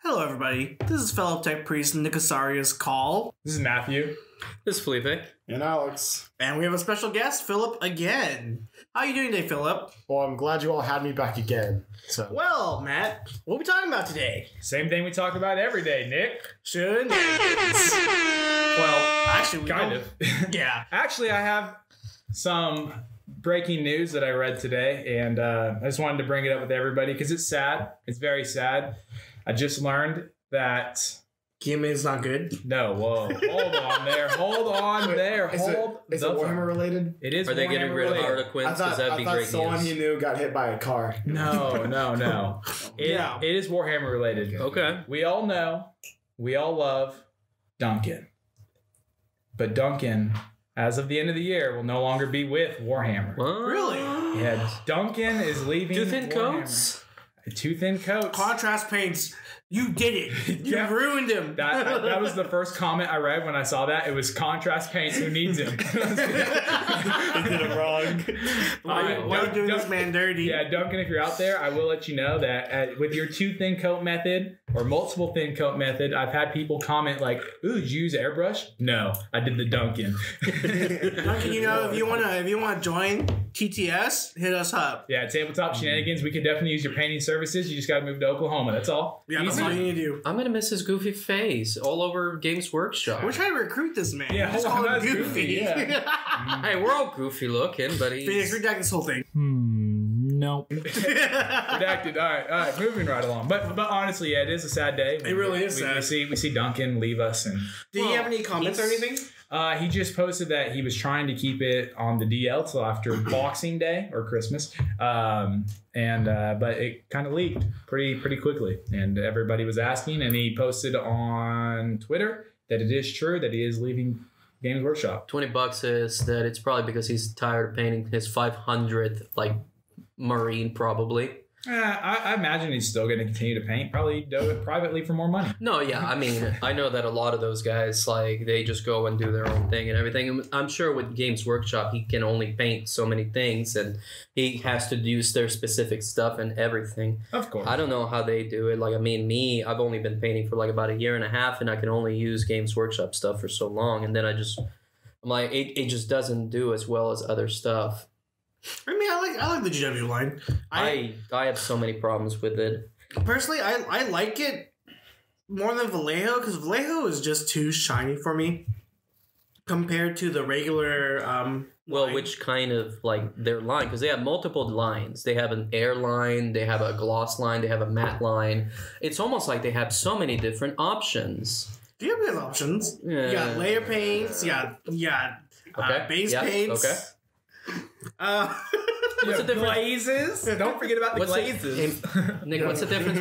Hello, everybody. This is fellow tech priest Nick Osaria's call. This is Matthew. This is Felipe. And Alex. And we have a special guest, Philip, again. How are you doing today, Philip? Well, I'm glad you all had me back again. So, Well, Matt, what are we talking about today? Same thing we talk about every day, Nick. Shenanigans. Well, actually, we Kind don't- of. Yeah. Actually, I have some breaking news that I read today, and I just wanted to bring it up with everybody because it's sad. It's very sad. I just learned that... Game is not good. No, whoa. Hold on there. Hold on there. is it Hold Warhammer phone. related? It is Are they getting Warhammer rid of related. Harlequins? I Because thought, that'd be great someone news. he knew got hit by a car. No. Yeah. It is Warhammer related. Okay. We all know, we all love Duncan. But Duncan, as of the end of the year, will no longer be with Warhammer. What? Really? Yeah, Duncan is leaving Two thin Warhammer. coats? Two thin coats. Contrast paints. You did it. You Yeah. ruined him. That was the first comment I read when I saw that. It was contrast paints. Who needs him? They did it wrong. Why are you doing this man dirty? Yeah, Duncan, if you're out there, I will let you know that with your two thin coat method or multiple thin coat method, I've had people comment like, "Ooh, did you use airbrush?" No, I did the Duncan. Duncan, if you wanna join TTS, hit us up. Yeah, tabletop shenanigans. We could definitely use your painting services. You just got to move to Oklahoma. That's all. Yeah, that's Easy. all you need to do. I'm gonna miss his goofy face all over Games Workshop. We're trying to recruit this man. Yeah, Just hold call on, him that's Goofy. Goofy, yeah. Hey, we're all goofy looking, but Phoenix, he's... redact this whole thing. No. Redacted. All right, moving right along. But honestly, yeah, it is a sad day. It really is sad. We see Duncan leave us, and Did he have any comments or anything? he just posted that he was trying to keep it on the DL till after Boxing Day or Christmas, but it kind of leaked pretty quickly, and everybody was asking, and he posted on Twitter that it is true that he is leaving Games Workshop. $20 is that it's probably because he's tired of painting his 500th, Marine, probably. I imagine he's still going to continue to paint, probably do it privately for more money. No, yeah, I mean, I know that a lot of those guys, they just go and do their own thing and everything. And I'm sure with Games Workshop, he can only paint so many things, and he has to use their specific stuff and everything. Of course. I don't know how they do it. I've only been painting for about a year and a half, and I can only use Games Workshop stuff for so long. And then I'm like, it just doesn't do as well as other stuff. I mean, I like the GW line. I have so many problems with it. Personally, I like it more than Vallejo because Vallejo is just too shiny for me compared to the regular. Well, line. which kind of their line? Because they have multiple lines. They have an air line, they have a gloss line, they have a matte line. It's almost like they have so many different options. Do you have options? Yeah. You got layer paints. Yeah. Okay. Base Yeah, paints. okay. What's the difference? Glazes? Don't forget about the What's glazes. Nick, what's the difference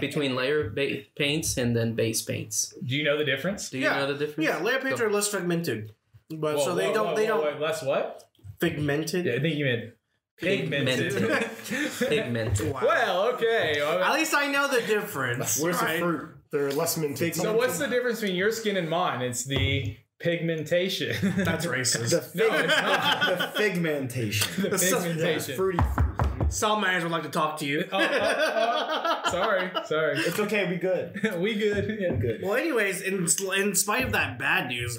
between layer paints and then base paints? Do you know the difference? Do you know the difference? Yeah, layer paints are less fragmented, but so they don't Wait, less what? pigmented. Yeah, I think you meant pigmented. Pigmented. Wow. Well, okay. At least I know the difference. Where's right? the fruit? They're less minted. So what's the difference between your skin and mine? It's the pigmentation. That's racist. No, it's not. The figmentation. The pigmentation. Fruity. Some managers would like to talk to you. Sorry. It's okay. We good. We good. Yeah. Good. Well, anyways, in spite of that bad news,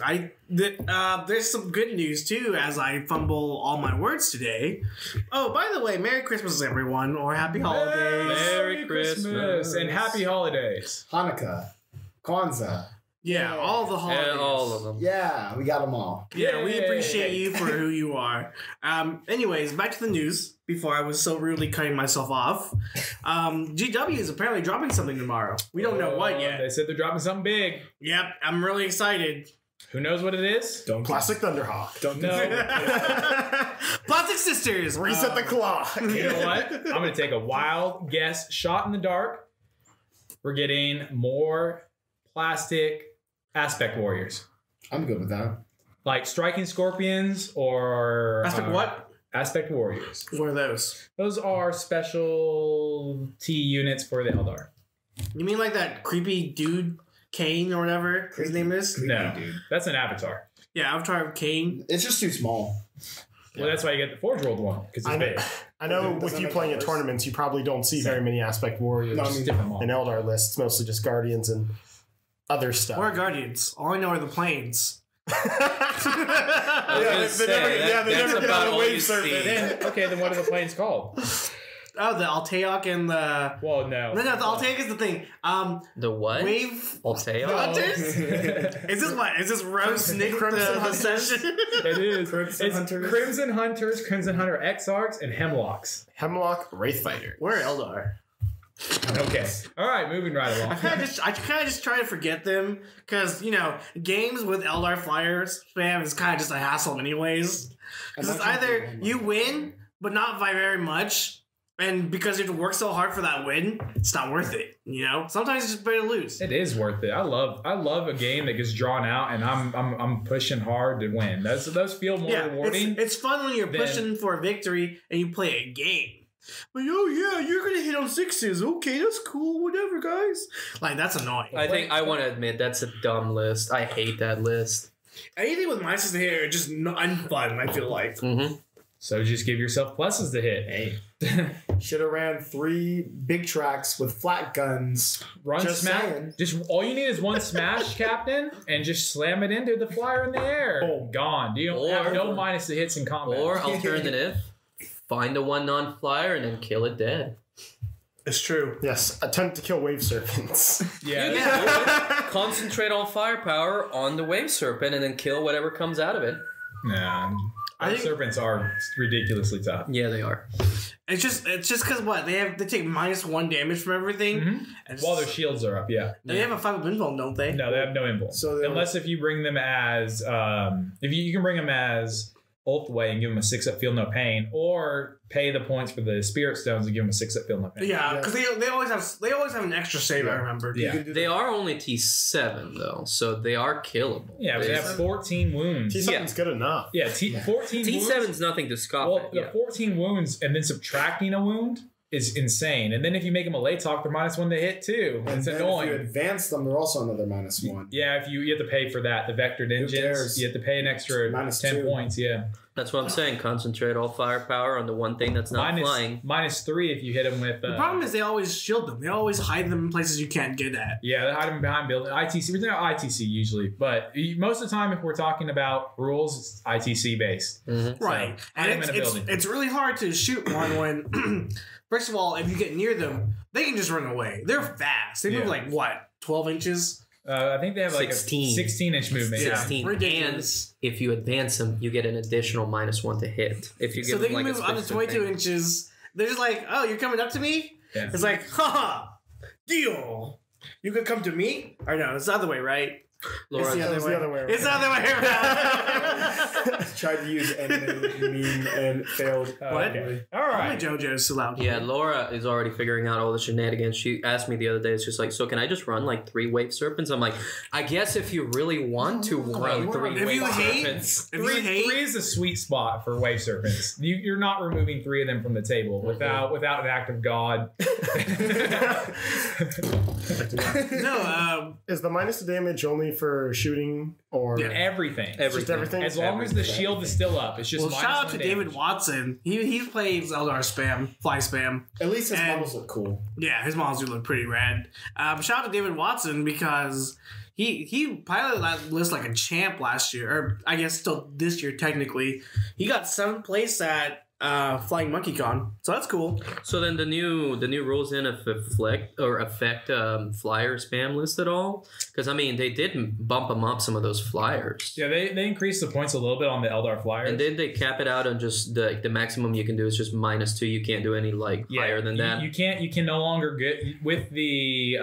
there's some good news too. As I fumble all my words today. Oh, by the way, Merry Christmas, everyone, or Happy Holidays. Merry Christmas. And Happy Holidays. Hanukkah. Kwanzaa. Yeah, all the holidays. And all of them. Yeah, we got them all. Yeah, we Yay. appreciate you for who you are. Anyways, back to the news. Before I was so rudely cutting myself off, GW is apparently dropping something tomorrow. We don't know what They yet. said they're dropping something big. Yep, I'm really excited. Who knows what it is? Classic Thunderhawk. Don't No. Plastic Sisters. reset the clock. You know what? I'm going to take a wild guess. Shot in the dark. We're getting more plastic Aspect Warriors. I'm good with that. Like Striking Scorpions or... Aspect what? Aspect Warriors. What are those? Those are specialty units for the Eldar. You mean like that creepy dude, Kane or whatever his name is? No, that's an avatar. Yeah, Avatar of Kane. It's just too small. Well, that's why you get the Forge World one because it's big. I know Doesn't with you make playing it at worse. tournaments, you probably don't see very many Aspect Warriors No, I mean, Different model. in Eldar lists. It's mostly just Guardians and other stuff. Or Guardians. All I know are the planes. I was gonna say, they that's never get about on a all wave you surface. see. Then what are the planes called? Oh, the Alteok and the... Well, no. No, the Alteok is the thing. The what? Wave... Alteo? Hunters? Is this what? Is this Rose Nick the session? It is. Crimson It's Hunters. Crimson Hunters, Crimson Hunter Exarchs, and Hemlocks. Hemlock Wraithfighter. We're Eldar. Okay. All right, moving right along. I kind of just try to forget them because games with Eldar Flyers spam is kind of just a hassle anyways. Because it's either you win but not by very much, and because you have to work so hard for that win, it's not worth it. Sometimes it's just better to lose. It is worth it. I love a game that gets drawn out and I'm pushing hard to win. Those feel more rewarding. It's fun when you're pushing for a victory and you play a game. Like, oh yeah, you're gonna hit on sixes. Okay, that's cool. Whatever, guys. Like, that's annoying. I think I want to admit that's a dumb list. I hate that list. Anything with minuses to hit are just unfun, I feel like. Mm-hmm. So just give yourself pluses to hit. Hey. Should have ran 3 big tracks with flat guns. Run Just smash. saying. Just all you need is one smash, Captain, and just slam it into the flyer in the air. Boom. Gone. You don't have no minus to hits in combat. Or alternative, find a 1 non-flyer and then kill it dead. It's true. Yes, attempt to kill Wave Serpents. yeah. Concentrate all firepower on the wave serpent and then kill whatever comes out of it. Nah. I think- Serpents are ridiculously tough. Yeah, they are. It's just because what they take -1 damage from everything, and While their shields are up, yeah. they have a 5 of invuln, don't they? No, they have no invuln. So they unless if you bring them as if you can bring them as Ulthway and give them a 6-up feel no pain, or pay the points for the Spirit Stones and give them a 6-up feel no pain. Yeah, because they always have an extra save. I remember. Yeah. They are only T7 though, so they are killable. Yeah, but they have 14 wounds. T7's good enough. Yeah, 14 wounds. T7's nothing to scoff Well, at. the Yeah. 14 wounds and then subtracting a wound is insane. And then if you make them a late talk, they're -1 to hit too. And It's then annoying. if you advance them, they're also another -1. Yeah, if you have to pay for that, the vectored engines, cares? you have to pay an extra -2. 10 points. Yeah, That's what I'm saying. Concentrate all firepower on the one thing that's not flying. -3 if you hit them with. The problem is they always shield them. They always hide them in places you can't get at. Yeah, they hide them behind building. ITC, we're talking about ITC usually, but most of the time, if we're talking about rules, it's ITC based. Mm-hmm. Right. hide And them in a building. it's really hard to shoot one when, first of all, if you get near them, they can just run away. They're fast. They move Yeah. like, what, 12 inches? I think they have like 16. a 16-inch movement. Yeah. 16. Ridiculous. And if you advance them, you get an additional -1 to hit. If you give So they them can like move a up to specific 22 thing. inches. They're just like, oh, you're coming up to me? Yeah. It's like, haha, deal. You could come to me? Or no, it's the other way, right? Laura, It's the other It's way. the other way around. It's the other way around. Tried to use enemy meme and failed. What? Okay. All Only right. JoJo's allowed. yeah, Laura is already figuring out all the shenanigans. She asked me the other day, it's just like, so can I just run like 3 wave serpents? I'm like, I guess if you really want to run 3 If wave you hate- serpents. If you hate, 3 is the sweet spot for wave serpents. You're not removing 3 of them from the table without an act of God. no, Is the minus the damage only for shooting or Yeah. Everything. just everything? As long as the shield is still up, it's just well, shout out -1 to damage. David Watson. He plays Eldar spam, fly spam. At least his And- models look cool. Yeah, his models do look pretty rad. Shout out to David Watson because he piloted that list like a champ last year, or I guess still this year technically. He got 7th place at Flying Monkey Con, so that's cool. So then the new rules in affect flyer spam list at all? Because I mean they did bump them up some of those flyers. Yeah, they increased the points a little bit on the Eldar Flyers. And then they cap it out on just the maximum you can do is just -2. You can't do any like higher than that. You can no longer get with the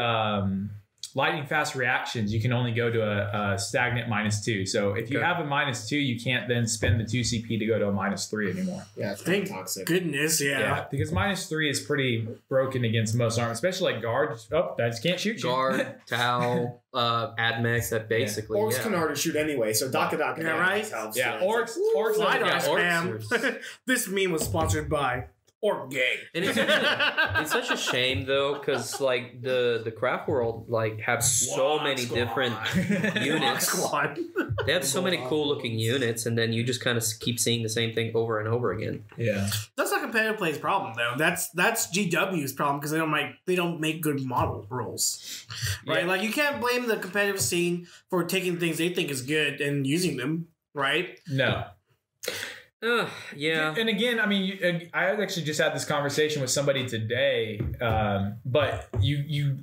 lightning fast reactions. You can only go to a stagnant -2. So if you Okay. have a -2, you can't then spend the 2 CP to go to a -3 anymore. Yeah, it's kind Thank of toxic. goodness, yeah. Because -3 is pretty broken against most arms, especially like guard. Oh, I just can't shoot you. Guard, Tau, Admex, that basically. Orcs yeah. can already shoot anyway, so Daka Yeah, right? helps. Yeah, orcs. LiDAR Yeah, spam. orcs This meme was sponsored by or gay. And it's such a shame though, because like the craft world like have so Squad many Squad. different units. Squad. They have so many cool looking units, and then you just kind of keep seeing the same thing over and over again. Yeah. That's not competitive play's problem though. That's GW's problem because they don't make good model rules, right? Yeah. Like you can't blame the competitive scene for taking things they think is good and using them, right? No. Yeah. And again, I mean, I actually just had this conversation with somebody today, but you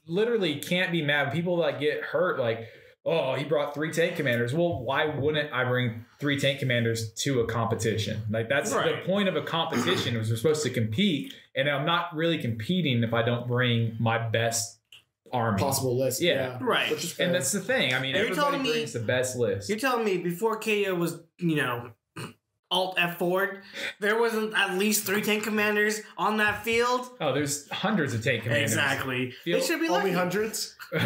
literally can't be mad. People like get hurt, like, oh, he brought 3 tank commanders. Well, why wouldn't I bring 3 tank commanders to a competition? Like that's Right. the point of a competition. Was we're supposed to compete, and I'm not really competing if I don't bring my best army. Possible list. Yeah. Right. Which is fair. And that's the thing. I mean, You're everybody telling me- brings the best list. You're telling me before KO was, Alt F4, there wasn't at least 3 tank commanders on that field? Oh, there's hundreds of tank commanders. Exactly. Field- They should be Only like hundreds? Per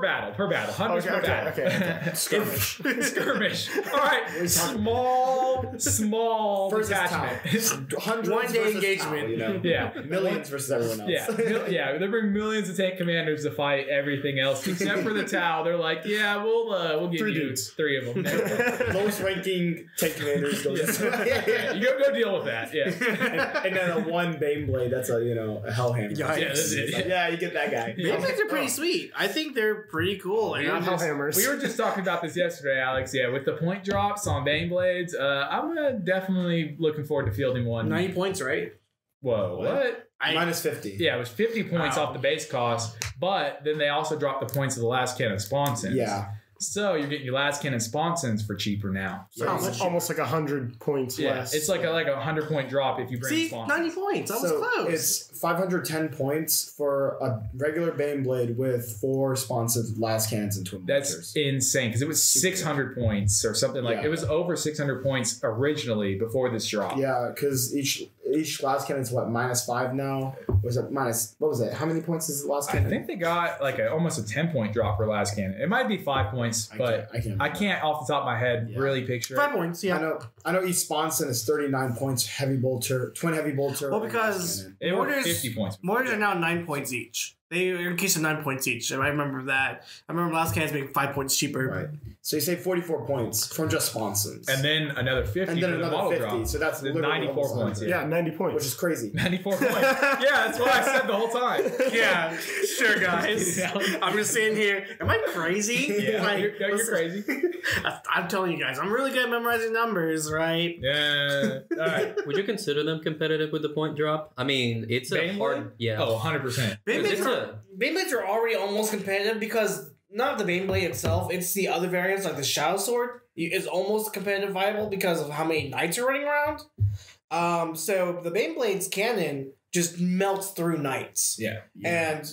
battle, hundreds Okay, per okay, battle. okay. Skirmish. Skirmish. All right, small Versus detachment. Hundreds 1 day versus engagement. Tau, you know? Yeah, Millions versus everyone else. yeah. They bring millions of tank commanders to fight everything else except for the Tau. They're like, yeah, we'll give 3 you dudes. 3 of them. Lowest ranking tank commanders goes this way. Yeah, you go deal with that. Yeah. And then a 1 Baneblade, that's a Hellhammer. Yikes. Yeah, that's it. Yeah, you get that guy. Yeah. Baneblades are pretty sweet. I think they're pretty cool. And Not I'm just- Hellhammers. We were just talking about this yesterday, Alex. Yeah, with the point drops on Baneblades, I'm definitely looking forward to fielding one. 90 points, right? Whoa, what? Minus 50. Yeah, it was 50 points Wow. off the base cost, but then they also dropped the points of the last cannon sponsons. Yeah. So you're getting your last cannon sponsons for cheaper now. So How it's much? almost like 100 points Yeah, less. it's like a 100-point drop if you bring See, sponsons. 90 points. That was So close. it's 510 points for a regular Baneblade with 4 sponsored last cannons and twin That's bolters. insane because it was 600 points or something like Yeah. it was over 600 points originally before this drop. Yeah, because each last cannon's what, -5 now? Was it minus? What was it? How many points is the last I cannon? think they got like almost a 10-point drop for last cannon. It might be 5 points, but I can't off the top of my head Yeah. really picture 5 it. points, I yeah. know each sponson is 39 points. Heavy bolter, twin heavy bolter. Well, and because- last cannon. It was Mortars- 50 points. Mortars are now 9 points each. They are increased to 9 points each. And I remember that. I remember last cannons being 5 points cheaper. Right. So you save 44 points from just sponsons. And then another 50 And then for the another model 50. drop. So that's The literally 94 almost points. 100, yeah, 90 points. which is crazy. 94 points. Yeah, that's what I said the whole time. Yeah, sure, guys. I'm just sitting here. Am I crazy? Yeah, Like, you're listen, crazy. I'm telling you guys, I'm really good at memorizing numbers, right? Yeah. All right. Would you consider them competitive with the point drop? I mean, it's a Baneblade? hard. Yeah. Oh, 100%. It's Beyblades are already almost competitive because not the Beyblade itself, it's the other variants like the Shadow Sword is almost competitive viable because of how many knights are running around. So the Beyblade's cannon just melts through knights. Yeah. And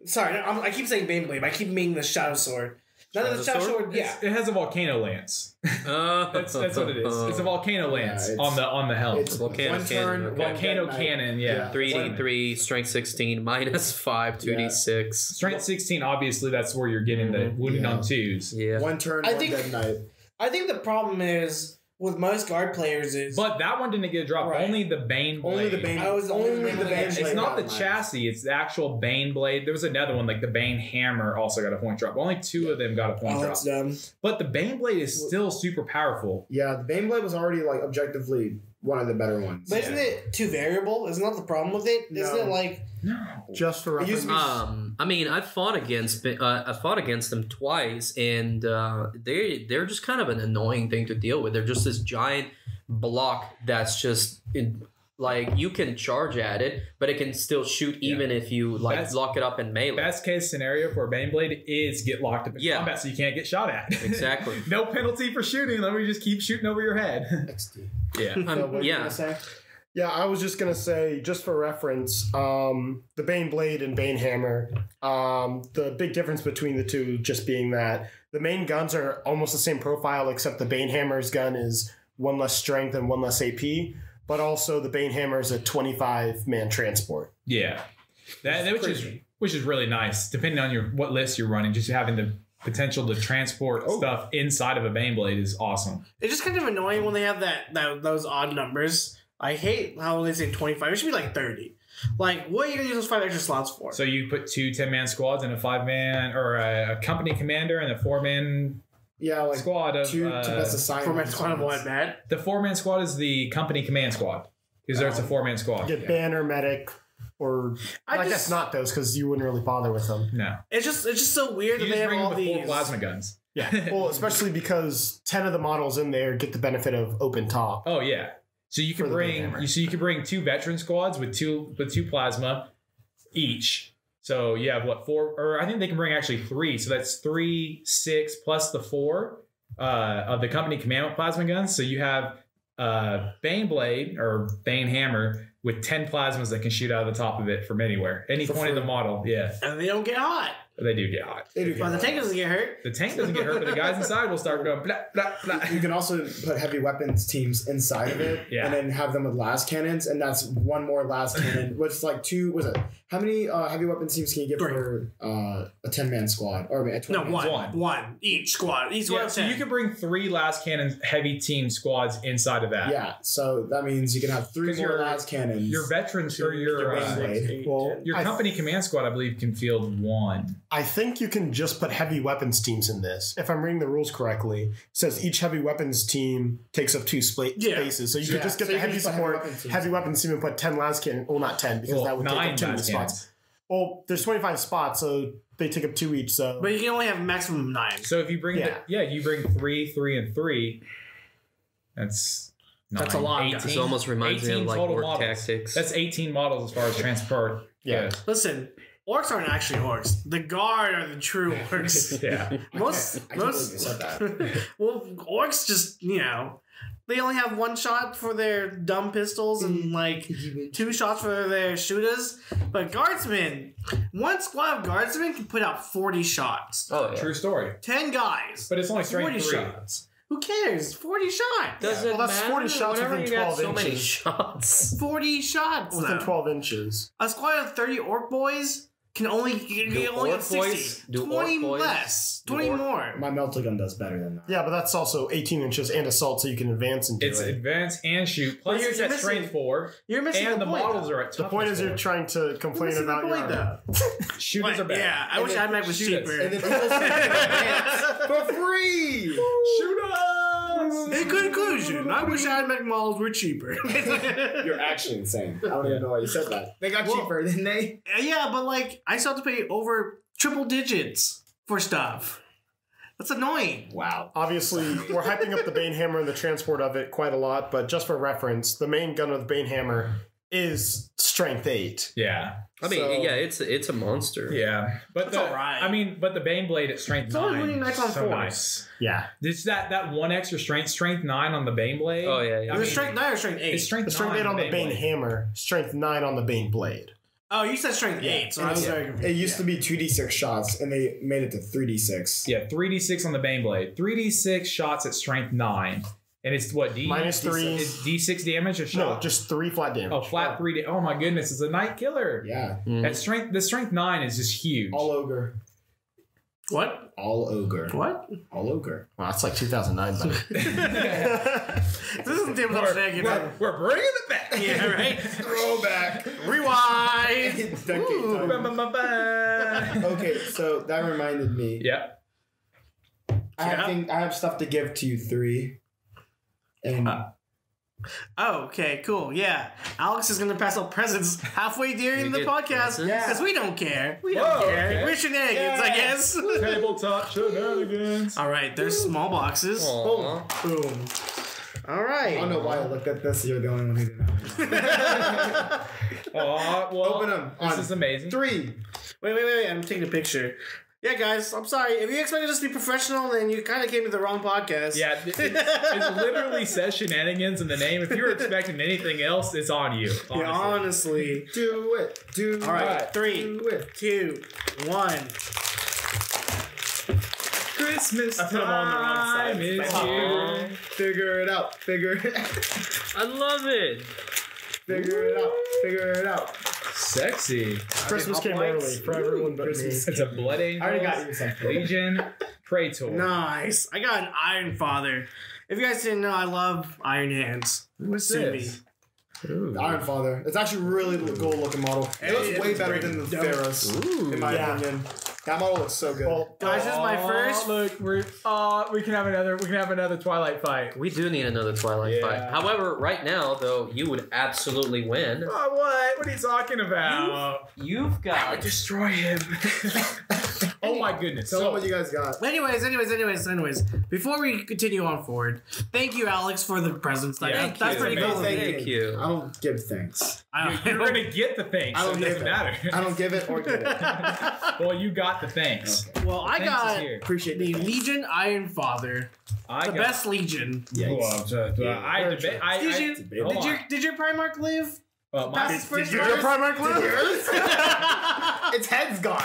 sorry, I keep saying Beyblade, but I keep meaning the Shadow Sword. None of the Shadow Shadow Sword? Sword, yeah. It has a volcano lance. That's what it is. It's a volcano lance it's- on the helm. It's Volcano one cannon, turn, okay. one Volcano dead cannon, knight. yeah. 3d3, strength 16, -5, 2d6. Strength 16, obviously, that's where you're getting the wounding Yeah. on twos. Yeah. One turn, I one think- dead knight. I think the problem is with most guard players is But that one didn't get dropped. Right. Only the Bane blade. Only the Bane. I was only the Bane. It's blade not the got mine. chassis, it's the actual Bane blade. There was another one, like the Bane hammer, also got a point drop. Only 2 of them got a point oh, drop. that's dumb. But the Bane blade is still super powerful. Yeah, the Baneblade was already like objectively one of the better ones. But isn't it too variable? Isn't that the problem with it? Isn't No. it like No. Just for It used reference. to be- I mean, I fought against them twice, and they're just kind of an annoying thing to deal with. They're just this giant block that's just like you can charge at it, but it can still shoot even if you like That's- lock it up in melee. Best case scenario for a Bane blade is get locked up in Yeah. combat so you can't get shot at. Exactly. No penalty for shooting. Let me just keep shooting over your head. XD. Yeah. So what were you Yeah. gonna say? Yeah, I was just gonna say, just for reference, the Bane Blade and Bane Hammer, the big difference between the two just being that the main guns are almost the same profile, except the Bane Hammer's gun is 1 less strength and 1 less AP, but also the Bane Hammer is a 25-man transport. Yeah. Which is really nice, depending on what list you're running. Just having the potential to transport stuff inside of a Bane blade is awesome. it's just kind of annoying when they have those odd numbers. I hate how they say 25. It should be like 30. Like, what are you gonna use those 5 extra slots for? So you put 2 10-man squads and a 5-man or a company commander and a 4-man Yeah, like squad of 2 to best assign. 4-man squad of what, Matt? the 4-man squad is the company command squad because there's a 4-man squad. Get banner, medic, or I guess not those because you wouldn't really bother with them. No, It's just so weird you that they just have bring them all with these 4 plasma guns. Yeah. Well, especially because 10 of the models in there get the benefit of open top. Oh yeah. So you can For the bring Hammer. you can bring 2 veteran squads with two plasma each. So you have what 4 or I think they can bring actually 3. So that's 3, 6 plus the 4 of the company command plasma guns. So you have Bane Blade or Bane Hammer with 10 plasmas that can shoot out of the top of it from anywhere, any For point of the free. model. Yeah, and they don't get hot. they do get hot. They do But the get tank doesn't get hurt. The tank doesn't get hurt, but the guys inside will start going blah blah blah. You can also put heavy weapons teams inside of it, Yeah. and then have them with las cannons, and that's one more las cannon. Which is like 2. Was it? How many heavy weapons teams can you get 3. for a 10-man squad or a 20-man? No, one. One. One. Each squad. Each squad Yeah, of so 10. you can bring 3 last cannon heavy team squads inside of that. Yeah, so that means you can have 3 'Cause more your- las cannons. Your veterans or your Bane Blade. Well, your I- company command squad, I believe, can field 1. I think you can just put heavy weapons teams in this. If I'm reading the rules correctly, it says each heavy weapons team takes up 2 spaces. So you could Yeah, just get so the you can heavy just put support, heavy weapons teams. heavy weapons team and put 10 las cannon. Well, not 10 because Well, that would take 9 up 2 of the las spots. cannons. Well, there's 25 spots, so they take up 2 each. So But you can only have a maximum of 9. So if you bring Yeah. you bring 3, 3, and 3. That's 9, That's a lot, 18, guys. This almost reminds me 18 of like total Orc models. Tactics. That's 18 models as far as transport. Yeah. Listen, orcs aren't actually orcs. The guard are the true orcs. Yeah. most I can't believe you said that. well, orcs just they only have 1 shot for their dumb pistols and like 2 shots for their shooters. But guardsmen, 1 squad of guardsmen can put out 40 shots. Oh, yeah. True story. 10 guys. But it's only 40 strength 3. shots. Who cares? 40 shots. Does Yeah. it Well, that's matter? 40 shots Whenever within you got 12 so many inches. shots. 40 shots. within though. 12 inches. A squad of 30 orc boys can only Do only orc get 60. boys- do 20 orc boys- less. do 20 orc- more. My melta gun does better than that. Yeah, but that's also 18 inches and assault, so you can advance and do It's it. advance and shoot. Plus, you're it's at missing- strength 4. You're missing And the point, models though. are at The point is, you're toughness trying to You're complain missing the about point, your though. Shooters What? are better. Yeah, I wish then iMac was shoot us. cheaper. And then advance for free. Shoot us! In conclusion, I wish iMac models were cheaper. You're actually insane. I don't even know why you said that. They got Well- cheaper, didn't they? Yeah, but like I still have to pay over triple digits for stuff. That's annoying. Wow. Obviously, we're hyping up the Bane Hammer and the transport of it quite a lot, but just for reference, the main gun of the Bane Hammer is strength 8. Yeah. I mean, So- yeah, it's a monster. Yeah. But That's the, alright. I mean, but the Bane Blade at strength It's only 9. winning nights on so fours. nice. Yeah. It's that 1 extra strength 9 on the Bane Blade. Oh, yeah, yeah. I Is it mean, strength 9 or strength 8? It's strength Strength 9 8 on the Bane Blade. Hammer, strength 9 on the Bane Blade. Oh, you said strength 8, so I was very confused. It used to be 2d6 shots, and they made it to 3d6. Yeah, 3d6 on the Bane Blade. 3d6 shots at strength 9. And it's what? Minus 3. Is D6 damage a shot? No, just 3 flat damage. Oh, flat 3 Oh my goodness, it's a night killer. Yeah. That strength, the strength 9 is just huge. All ogre. What? All ogre. What? All ogre. Wow, that's like 2009, buddy. This isn't tabletop shenanigans. We're bringing it back. Yeah, right? Throwback. Rewind! Decade Ooh. time. Okay, so that reminded me. Yeah. Yeah. I have stuff to give to you 3. And Oh, okay, cool. Yeah. Alex is going to pass out presents halfway during We the get podcast. presents? Because we don't care. We don't Whoa, care. okay. We're shenanigans, I guess. Tabletop shenanigans. All right, there's small boxes. Aw. Boom. All I right. don't know why I looked at this. You're the only one who didn't know. Oh, well, Open 'em. This On is amazing. 3. Wait. I'm taking a picture. Yeah, guys, I'm sorry. If you expected us to be professional, then you kind of came to the wrong podcast. Yeah, it literally says shenanigans in the name. If you're expecting anything else, it's on you. Honestly. Yeah, honestly. Do it. Do All right, Right. 3, Do it. 2, 1. Christmas I put 'em on the wrong side. time is Aw. here. Figure it out. Figure it out. I love it. Figure it out. Figure it out. Sexy. Christmas came Lights. early for everyone but me. Christmas. It's a Blood I already got Angels you something. Legion Praetor. Nice. I got an Iron Father. If you guys didn't know, I love Iron Hands. What's Sue this? me. Ooh. The Iron Father. It's actually really cool looking model. It looks way better than the Theros, in my opinion. That model looks so good. Well, Guys, this is my first. Look, we can have another Twilight fight. We do need another Twilight fight. However, right now, though, you would absolutely win. Oh, what? What are you talking about? You've got... I would destroy him. Oh my goodness. Tell them what you guys got. Anyways. Before we continue on forward, thank you, Alex, for the presents. Yeah, That's pretty amazing. cool. Thank you. I don't give thanks. You're gonna get the thanks. I So don't it give doesn't it. matter. I don't give it or get it. Well, you got the thanks. Okay. Well, I Thanks is got here. Appreciate the the Legion Iron Father, the best Legion. Did your Primarch live? Pass his first Did your verse? Primarch live? Its head's gone.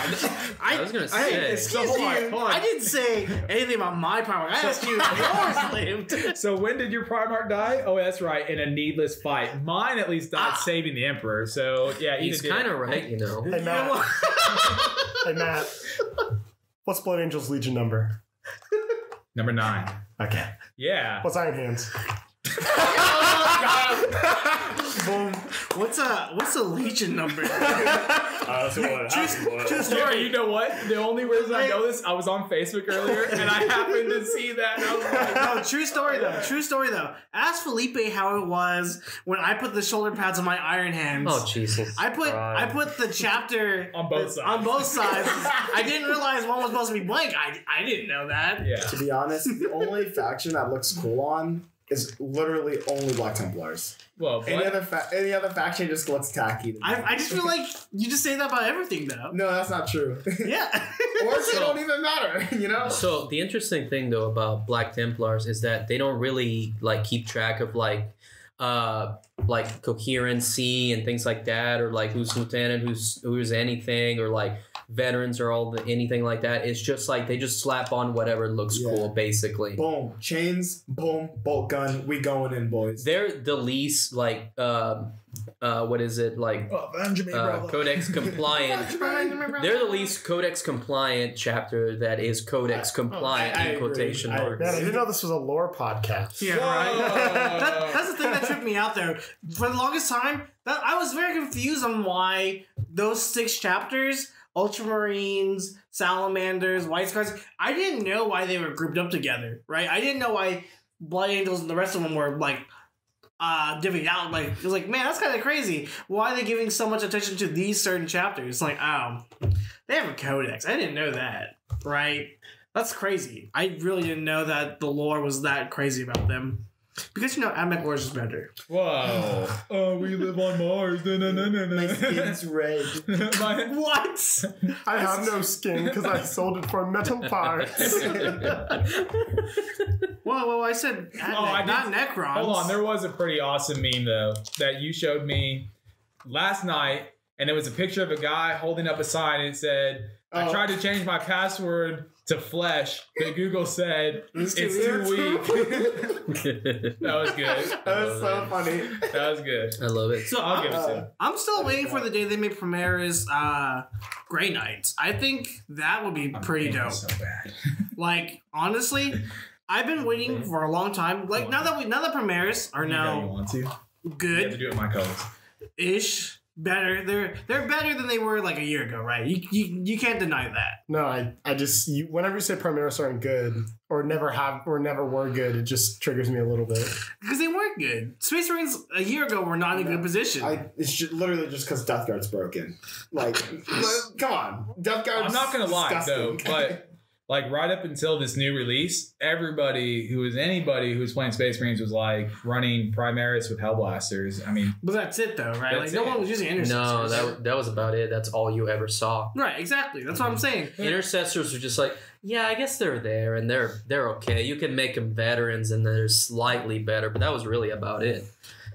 I was gonna say. Excuse hold you. on. I didn't say anything about my Primarch. I asked you if yours lived. So when did your Primarch die? Oh, that's right, in a needless fight. Mine at least died saving the Emperor. So yeah, He's kind of right, you know. Hey, Matt. Hey, Matt. What's Blood Angel's Legion number? number 9. Okay. Yeah. What's Iron Hands? Boom. What's a Legion number? True Yeah, story. you know what? The only reason I know this, I was on Facebook earlier and I happened to see that. And I was like, No, true story though. Ask Felipe how it was when I put the shoulder pads on my Iron Hands. Oh, Jesus. I put the chapter On both sides. On both sides. I didn't realize one was supposed to be blank. I didn't know that. yeah. To be honest, the only faction that looks cool on is literally only Black Templars. Well, Any other faction just looks tacky. To me. I just feel like you just say that about everything though. No, that's not true. Yeah. Or they don't even matter, you know? So the interesting thing though about Black Templars is that they don't really like keep track of like coherency and things like that, or like who's lieutenant, who's anything, or like veterans or anything like that. It's just like they just slap on whatever looks cool, basically. Boom. Chains, boom, bolt gun, we going in, boys. They're the least like what is it like codex compliant. They're the least codex compliant chapter that is codex compliant I in agree. quotation I marks. Man, I didn't know this was a lore podcast. Yeah, right. That's the thing that tripped me out there. For the longest time, that I was very confused on why those 6 chapters, Ultramarines, Salamanders, White Scars, I didn't know why they were grouped up together, right? I didn't know why Blood Angels and the rest of them were like divvied out. Like it was like, man, that's kind of crazy. Why are they giving so much attention to these certain chapters? Like, they have a codex. I didn't know that, right? That's crazy. I really didn't know that the lore was that crazy about them. Because, Admech lore is just better. Whoa. Oh, we live on Mars. My skin's red. What? I have no skin because I sold it for metal parts. Whoa, I said Admech, not Necrons. Hold on, there was a pretty awesome meme though that you showed me last night, and it was a picture of a guy holding up a sign and it said, I tried to change my password to flesh, but Google said it's too weak. That was good. That was so funny. That was good. I love it. So I'll give it to him. I'm still waiting for the day they make Primaris Grey Knights. I think that would be pretty dope. So bad. Like, honestly, I've been waiting for a long time. Like, now that Primaris are You now want to? You have to good-ish, do it in my colors. better. They're better than they were like a year ago, right? You can't deny that. No, I just whenever you say Primaris aren't good or never were good, it just triggers me a little bit. Because they weren't good. Space Marines a year ago were not in a good position. It's literally just because Death Guard's broken. Like, come on. Death Guard's I'm not gonna lie disgusting. though, but like right up until this new release, anybody who was playing Space Marines was like running Primaris with Hellblasters. I mean, But that's it though, right? Like That's no it. one was using intercessors. No, that was about it. That's all you ever saw. Right, exactly. That's what I'm saying. Intercessors are just like, yeah, I guess they're there and they're okay. You can make them veterans and they're slightly better, but that was really about it.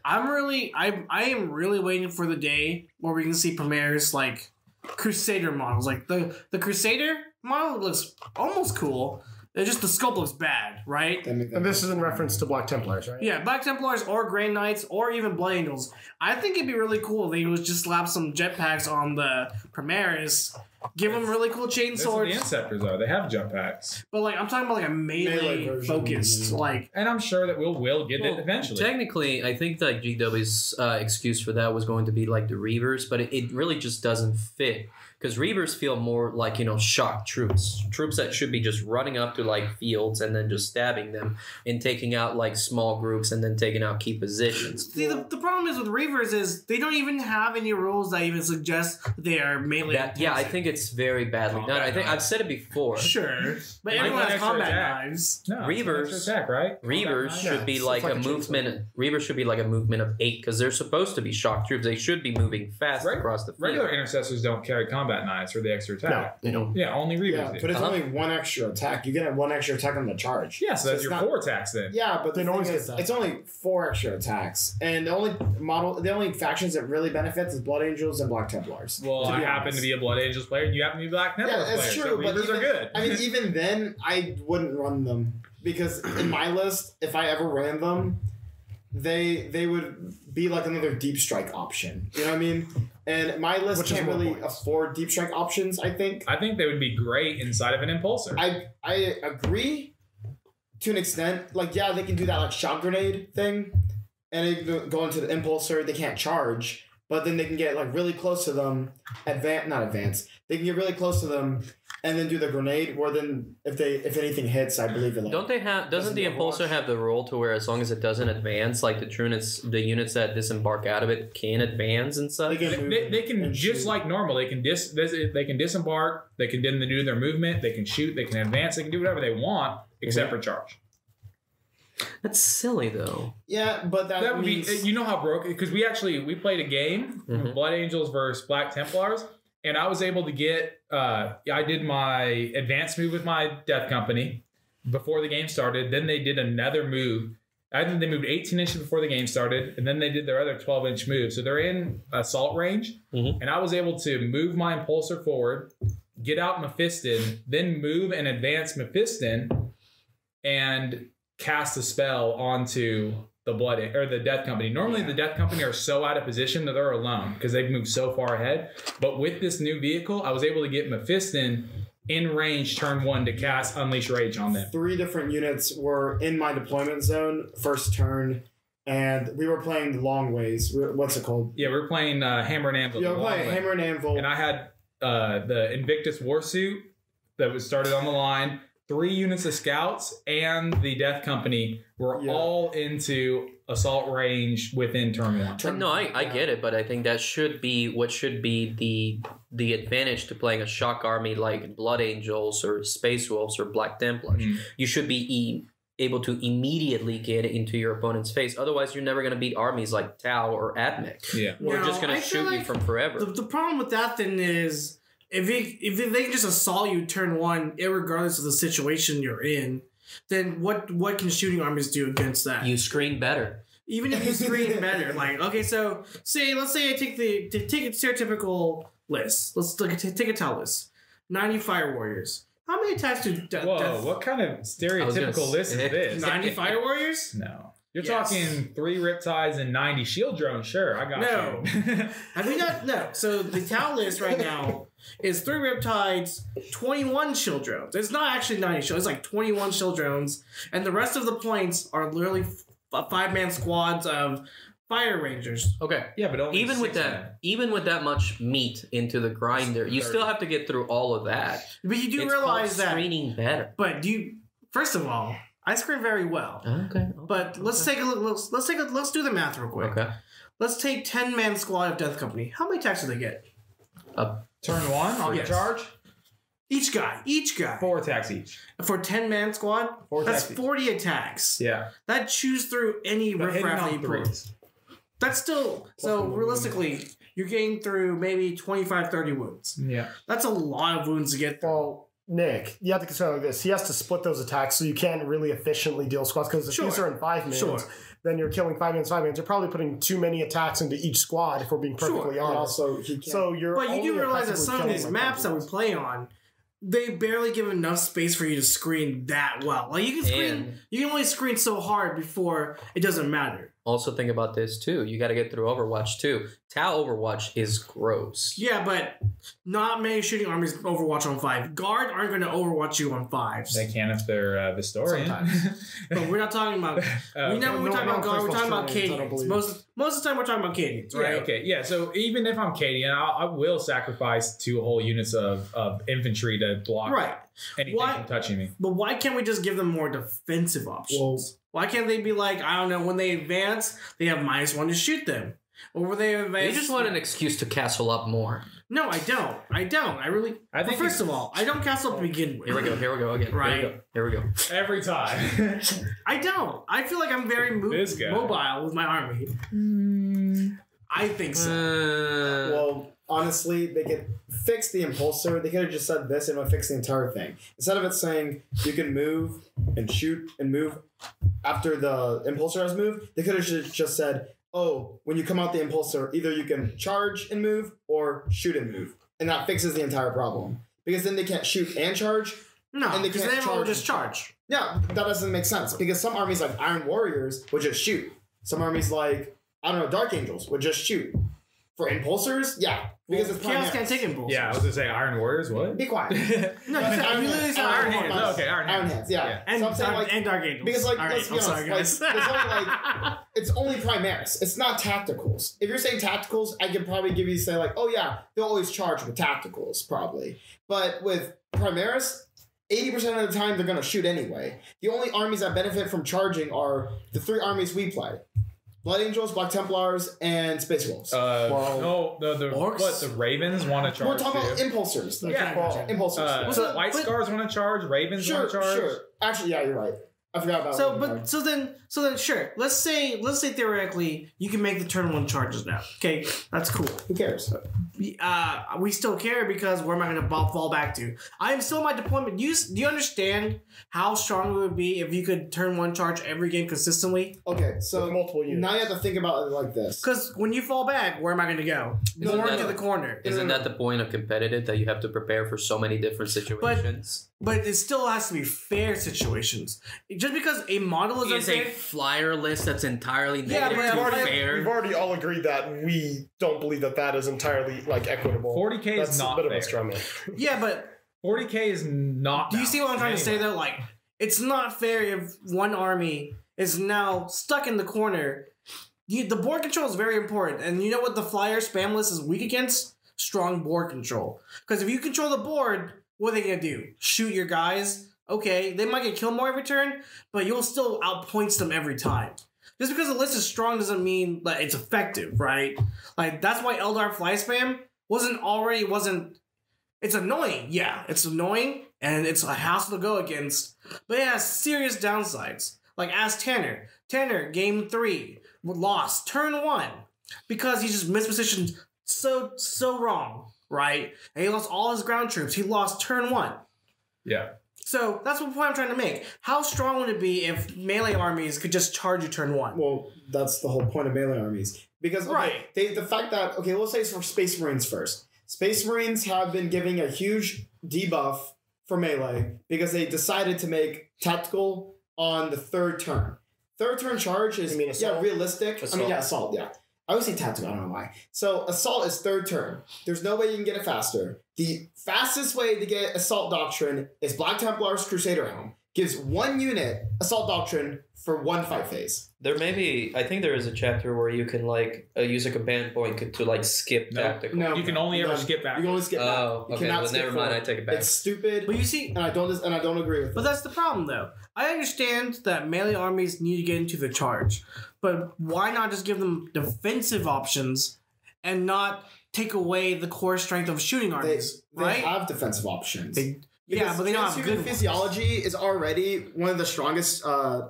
I am really waiting for the day where we can see Primaris like Crusader models. Like the Crusader model looks almost cool. It's just the scope looks bad, right? And this is in reference to Black Templars, right? Yeah, Black Templars or Grey Knights or even Blood Angels. I think it'd be really cool if they would just slap some jetpacks on the Primaris Give them really cool chain That's what the swords. Inceptors are. They have jump packs. But like I'm talking about like a melee version. focused. Like And I'm sure that we'll get it eventually. Technically, I think that GW's excuse for that was going to be like the Reavers, but it really just doesn't fit. Because Reavers feel more like, shock troops. Troops that should be just running up to like fields and then just stabbing them and taking out like small groups and then taking out key positions. see, the problem is with Reavers is they don't even have any rules that even suggest they are melee. Yeah, I think it's very badly done. I think I've said it before. Sure, but Like everyone an has extra combat attack. knives. No, Reavers- it's an extra attack, right? Reavers should be it's like like a a chainsaw. movement. Reavers should be like a movement of 8 because they're supposed to be shock troops. They should be moving fast across the field. Regular intercessors don't carry combat knives for the extra attack. No, They don't. Yeah, only Reavers Yeah, do. but it's Uh-huh. only one extra attack. You get one extra attack on the charge. Yeah, so that's it's your not- 4 attacks then. Yeah, but They the don't always thing get is, that. it's only 4 extra attacks, and the only factions that really benefits is Blood Angels and Black Templars. Well, to I be happen honest. to be a Blood Angels player, and you happen to be a Black Templars Yeah, player. that's true. So but Reavers even, are good. I mean, even then, I wouldn't run them because in my list, if I ever ran them, they would be like another deep strike option. You know what I mean? And my list Which is can't more really points. afford deep strike options. I think. I think they would be great inside of an Impulsor. I agree to an extent. Like, yeah, they can do that like shot grenade thing, and they can go into the impulsor. They can't charge, but then they can get like really close to them. Not advance. They can get really close to them, and then do the grenade. Where then if anything hits, I believe it. Like, Don't they have? Doesn't the Doesn't impulsor Overwatch- have the role to where as long as it doesn't advance, like the units that disembark out of it can advance and such? they can, move They can and just shoot. like normal. They can they can disembark. They can then do their movement. They can shoot. They can advance. They can do whatever they want except for charge. That's silly though. Yeah, but That would means, be. You know how broken because we played a game Mhm. Blood Angels versus Black Templars, and I was able to get. I did my advanced move with my Death Company before the game started. Then they did another move. I think they moved 18 inches before the game started, and then they did their other 12-inch move. So they're in assault range, Mhm. and I was able to move my Impulsor forward, get out Mephiston, then move and advance Mephiston, and cast a spell onto the the Death Company. Normally, the Death Company are so out of position that they're alone because they've moved so far ahead. But with this new vehicle, I was able to get Mephiston in range turn 1 to cast Unleash Rage on them. 3 different units were in my deployment zone first turn, and we were playing the long ways. What's it called? Yeah, we're playing Hammer and Anvil. Yeah, the we're long playing way. Hammer and Anvil. And I had the Invictus Warsuit that was started on the line. 3 units of scouts and the Death Company were Yeah. all into assault range within turn 1. No, I get it, but I think that should be what should be the advantage to playing a shock army like Blood Angels or Space Wolves or Black Templars. Mhm. You should be able to immediately get into your opponent's face. Otherwise, you're never going to beat armies like Tau or Admech. Yeah. We're No, just going I to feel shoot you like from forever. The problem with that then is if they can just assault you turn 1, irregardless of the situation you're in, then what can shooting armies do against that? You screen better. Even if you screen better, like okay, so let's say I take take a stereotypical list. Let's take a Tau list. 90 Fire Warriors. How many attacks do Whoa, what kind of stereotypical list is this? 90 Fire Warriors? No. You're Yes. talking 3 Riptides and 90 Shield Drones. Sure, I got No. you. Have we not? No. So the Tau list right now is 3 Riptides, 21 Shield Drones. It's not actually 90 Shield. It's like 21 Shield Drones, and the rest of the points are literally 5-man squads of Fire Rangers. Okay. Yeah, but only Even with 6 that, even with that much meat into the grinder, you still have to get through all of that. But you do It's realize called that. screening better. But first of all, I screen very well. Okay. But let's take a look. Let's do the math real quick. Okay. Let's take 10-man squad of Death Company. How many attacks do they get? Turn 1 on Yes. the charge, Each guy. 4 attacks each. For 10-man squad, 4 that's attacks each. 40 attacks. Yeah. That chews through any But hitting riffraff that on you pull. 3s. That's still so realistically, you're getting through maybe 25, 30 wounds. Yeah. That's a lot of wounds to get through. Well, Nick, you have to consider like this. He has to split those attacks so you can't really efficiently deal squads because if Sure. these are in 5-mans, Sure. then you're killing 5-mans. You're probably putting too many attacks into each squad if we're being perfectly And honest. also, he can't. So you're But you only do realize that effectively some of killing, these like, maps that we 5-mans. play on, they barely give enough space for you to screen that well. Like you can And- you can only screen so hard before it doesn't matter. Also think about this too. You got to get through Overwatch too. Tau Overwatch is gross. Yeah, but not many shooting armies Overwatch on 5. Guard aren't going to Overwatch you on 5s. They can if they're Vistorian. But we're not talking about. When we talk about Guard, we're talking about Cadians. Most of the time, we're talking about Cadians, right? Yeah, okay, yeah. So even if I'm Cadian, I will sacrifice 2 whole units of infantry to block anything from touching me. But why can't we just give them more defensive options? Why can't they be like, I don't know, when they advance, they have -1 to shoot them? Or when they advance... You just want an excuse to castle up more. No, I don't. I think first of all, I don't castle to begin with. Here we go again. Right. Here we go. Every time. I don't. I feel like I'm very mobile with my army. I think so. Well, honestly, they could fix the impulsor. They could have just said this and it would fix the entire thing. Instead of it saying you can move and shoot and move after the impulsor has moved, they could have just said, oh, when you come out the impulsor, either you can charge and move or shoot and move. And that fixes the entire problem. Because then they can't shoot and charge. No, and they because can't they will just charge. Yeah, that doesn't make sense. Because some armies like Iron Warriors would just shoot. Some armies like, I don't know, Dark Angels would just shoot. For impulsors, yeah. Because it's Chaos can't take impulsors. Yeah, I was going to say Iron Warriors, what? Be quiet. No, you said Iron literally said Iron Iron Hands. Hands. Okay, Iron Hands. Yeah. And, So I'm saying, like, and Dark Angels. because, like, All let's be I'm honest, sorry, like, guys. there's only, like, it's only Primaris. It's not Tacticals. If you're saying Tacticals, I could probably give you, say, like, oh, yeah, they'll always charge with Tacticals, probably. But with Primaris, 80% of the time, they're going to shoot anyway. The only armies that benefit from charging are the 3 armies we play. Blood Angels, Black Templars, and Space Wolves. No, the Orcs? what? The Ravens want to charge. We're talking about too. impulsors. Yeah. Impulsors. White Scars want to charge. Ravens want to charge. Sure. Actually, yeah, you're right. I forgot about So then sure. Let's say theoretically you can make the turn 1 charges now. Okay, that's cool. Who cares? We still care because where am I going to fall back to? I am still in my deployment. Do you understand how strong it would be if you could turn 1 charge every game consistently? Okay, so With multiple units. now you have to think about it like this. Because when you fall back, where am I going to go? Isn't More that- into the corner. Isn't that the point of competitive, that you have to prepare for so many different situations? But it still has to be fair situations. Just because a model is Is a unfair, flyer list that's entirely Yeah, negative but to already- fair. We've already all agreed that we don't believe that is entirely like equitable. 40K That's is not a bit of fair. a straw man. yeah, but 40K is not. do you see what I'm trying to say Anyway. though? Like, it's not fair if one army is now stuck in the corner. The board control is very important. And you know what the flyer spam list is weak against? Strong board control. Because if you control the board, what are they going to do? Shoot your guys? Okay, they might get killed more every turn, but you'll still outpoints them every time. Just because the list is strong doesn't mean that it's effective, right? Like, that's why Eldar fly spam wasn't. It's annoying. Yeah, it's annoying, and it's a hassle to go against, but it has serious downsides. Like, ask Tanner. Tanner, game 3, lost, turn 1, because he just mispositioned so wrong, right? And he lost all his ground troops. He lost turn 1. Yeah. So that's the point I'm trying to make. How strong would it be if melee armies could just charge you turn 1? Well, that's the whole point of melee armies. Because, okay, Right. the fact that, okay, let's say it's for Space Marines first. Space Marines have been giving a huge debuff for melee because they decided to make tactical on the 3rd turn. 3rd turn charge is, You mean assault? realistic. Assault. Assault, yeah. I always say tactical, I don't know why. So assault is 3rd turn. There's no way you can get it faster. The fastest way to get assault doctrine is Black Templars Crusader Helm. Gives 1 unit assault doctrine for 1 fight phase. There may be, I think there is a chapter where you can use a command point to skip No. tactical. No, You can only ever no. skip back. You can only skip back. Oh, You okay. cannot Well, skip never mind. forward. I take it back. It's stupid, But you see, and I don't agree with but it. that's the problem though. I understand that melee armies need to get into the charge, but why not just give them defensive options and not take away the core strength of shooting They armies, right? have defensive options. Yeah, but they don't have transhuman good physiology is already one of the strongest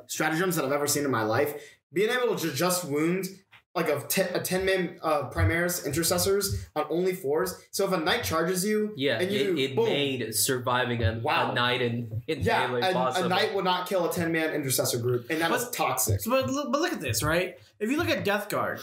stratagems that I've ever seen in my life. Being able to just wound like a 10-man Primaris intercessors on only 4s. So if a knight charges you, Yeah, and you it boom, made surviving a knight in melee a possible. knight will not kill a 10-man intercessor group, and that is toxic. But look at this, right? If you look at Death Guard,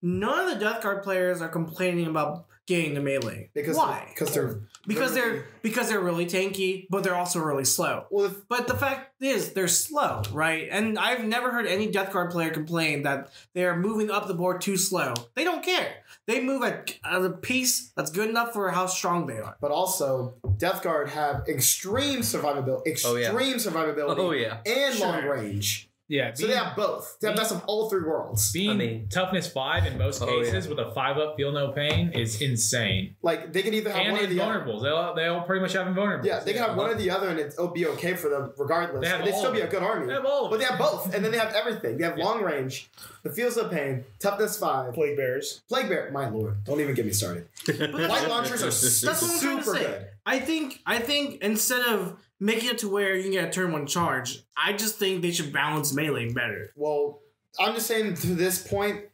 none of the Death Guard players are complaining about getting to melee. Why? Because they're really tanky, but they're also really slow. Well, But the fact is, they're slow, right? And I've never heard any Death Guard player complain that they're moving up the board too slow. They don't care. They move at a pace that's good enough for how strong they are. but also Death Guard have extreme survivability, Oh, yeah. and Sure. long range. Yeah. So they have both. They have best of all three worlds. Being toughness 5 in most cases with a 5-up feel no pain is insane. Like they can either have And one or the other. invulnerables. They all pretty much have invulnerables. Yeah, they can have one or the other, and it'll be okay for them regardless. They have They'd all still of be a it. good army. They have all of But it. they have both, and then they have everything. They have long range, the Fields of Pain, Toughness 5, Plague Bears. Plague Bear. My lord, don't even get me started. Light launchers are That's what I'm trying to super say. good. I think instead of making it to where you can get a turn 1 charge, I just think they should balance melee better. Well, I'm just saying to this point,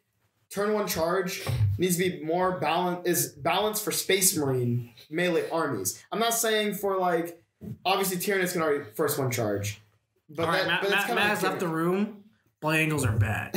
turn 1 charge needs to be more balanced for Space Marine melee armies. I'm not saying for like obviously Tyrannus can already first 1 charge. But All right, but it's Matt kinda has like left the room. Blood Angels are bad.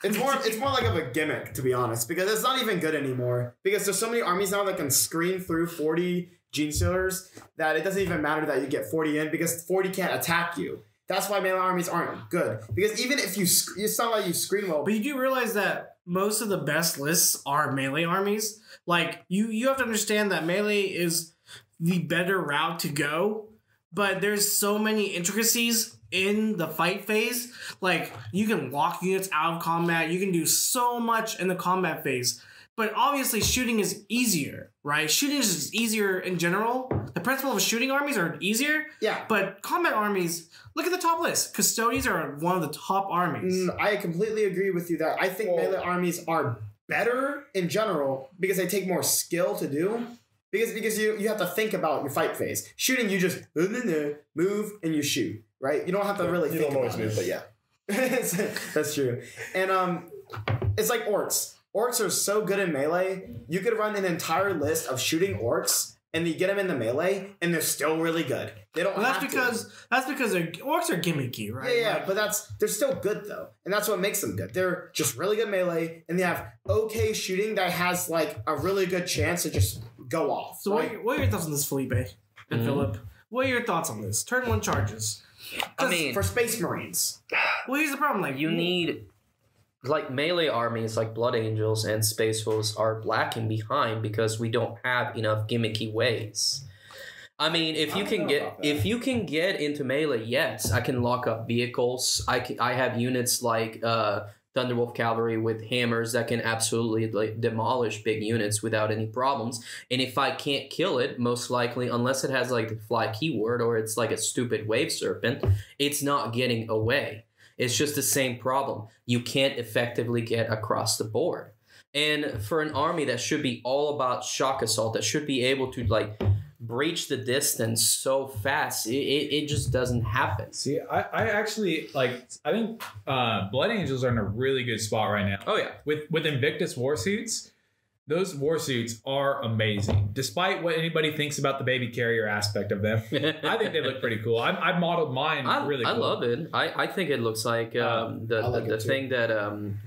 it's more like of a gimmick, to be honest, because it's not even good anymore. Because there's so many armies now that can screen through 40 Gene Stealers that it doesn't even matter that you get 40 in, because 40 can't attack you. That's why melee armies aren't good. Because even if you sound like you screen well, But you do realize that most of the best lists are melee armies. Like you have to understand that melee is the better route to go, but there's so many intricacies in the fight phase. Like you can lock units out of combat, you can do so much in the combat phase. But obviously shooting is easier, right? Shooting is just easier in general. The principle of shooting armies are easier, yeah. but combat armies, look at the top list. Custodians are one of the top armies. I completely agree with you that I think melee armies are better in general because they take more skill to do. Because you have to think about your fight phase. Shooting, you just move and you shoot, right? You don't have to really You think don't always about move, it. but yeah. That's true. And it's like orcs. Orcs are so good in melee. You could run an entire list of shooting orcs, and you get them in the melee, and they're still really good. They don't. Well, have that's because orcs are gimmicky, right? Yeah, Like, but they're still good though, and that's what makes them good. They're just really good melee, and they have okay shooting that has like a really good chance to just go off. so right? what are your thoughts on this, Felipe and Philip? What are your thoughts on this? Turn 1 charges. I mean, for Space Marines, Well, here's the problem. Like you need like melee armies like Blood Angels and Space Wolves are lacking behind because we don't have enough gimmicky ways. I mean, if you can get into melee, yes, I can lock up vehicles. I have units like Thunderwolf Cavalry with hammers that can absolutely like demolish big units without any problems. And if I can't kill it, most likely, unless it has like the fly keyword or it's like a stupid wave serpent, it's not getting away. It's just the same problem. You can't effectively get across the board. And for an army that should be all about shock assault, that should be able to like breach the distance so fast, it just doesn't happen. See, I actually like. I think Blood Angels are in a really good spot right now. Oh yeah, with Invictus warsuits, those warsuits are amazing. Despite what anybody thinks about the baby carrier aspect of them, I think they look pretty cool. I've modeled mine really cool. I love it. I think it looks like the thing that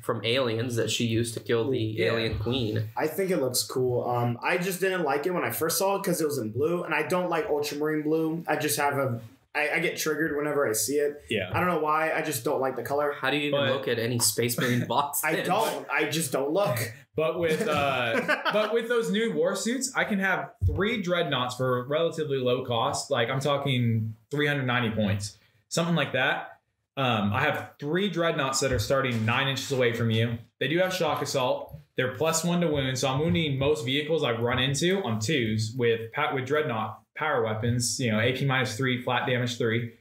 from Aliens that she used to kill the alien queen. I think it looks cool. I just didn't like it when I first saw it because it was in blue, and I don't like ultramarine blue. I just have I get triggered whenever I see it. Yeah. I don't know why. I just don't like the color. How do you even look at any Space Marine box? I don't. I just don't look. But with those new warsuits, I can have 3 dreadnoughts for relatively low cost. Like I'm talking 390 points, something like that. I have 3 dreadnoughts that are starting 9 inches away from you. They do have shock assault. They're +1 to wound, so I'm wounding most vehicles I've run into on 2s with dreadnought power weapons. You know, AP -3, flat damage 3.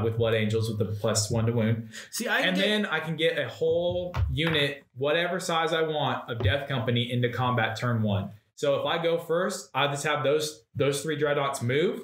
With Blood Angels with the +1 to wound. See, then I can get a whole unit, whatever size I want, of Death Company into combat turn 1. So if I go first, I just have those 3 dreadnoughts move,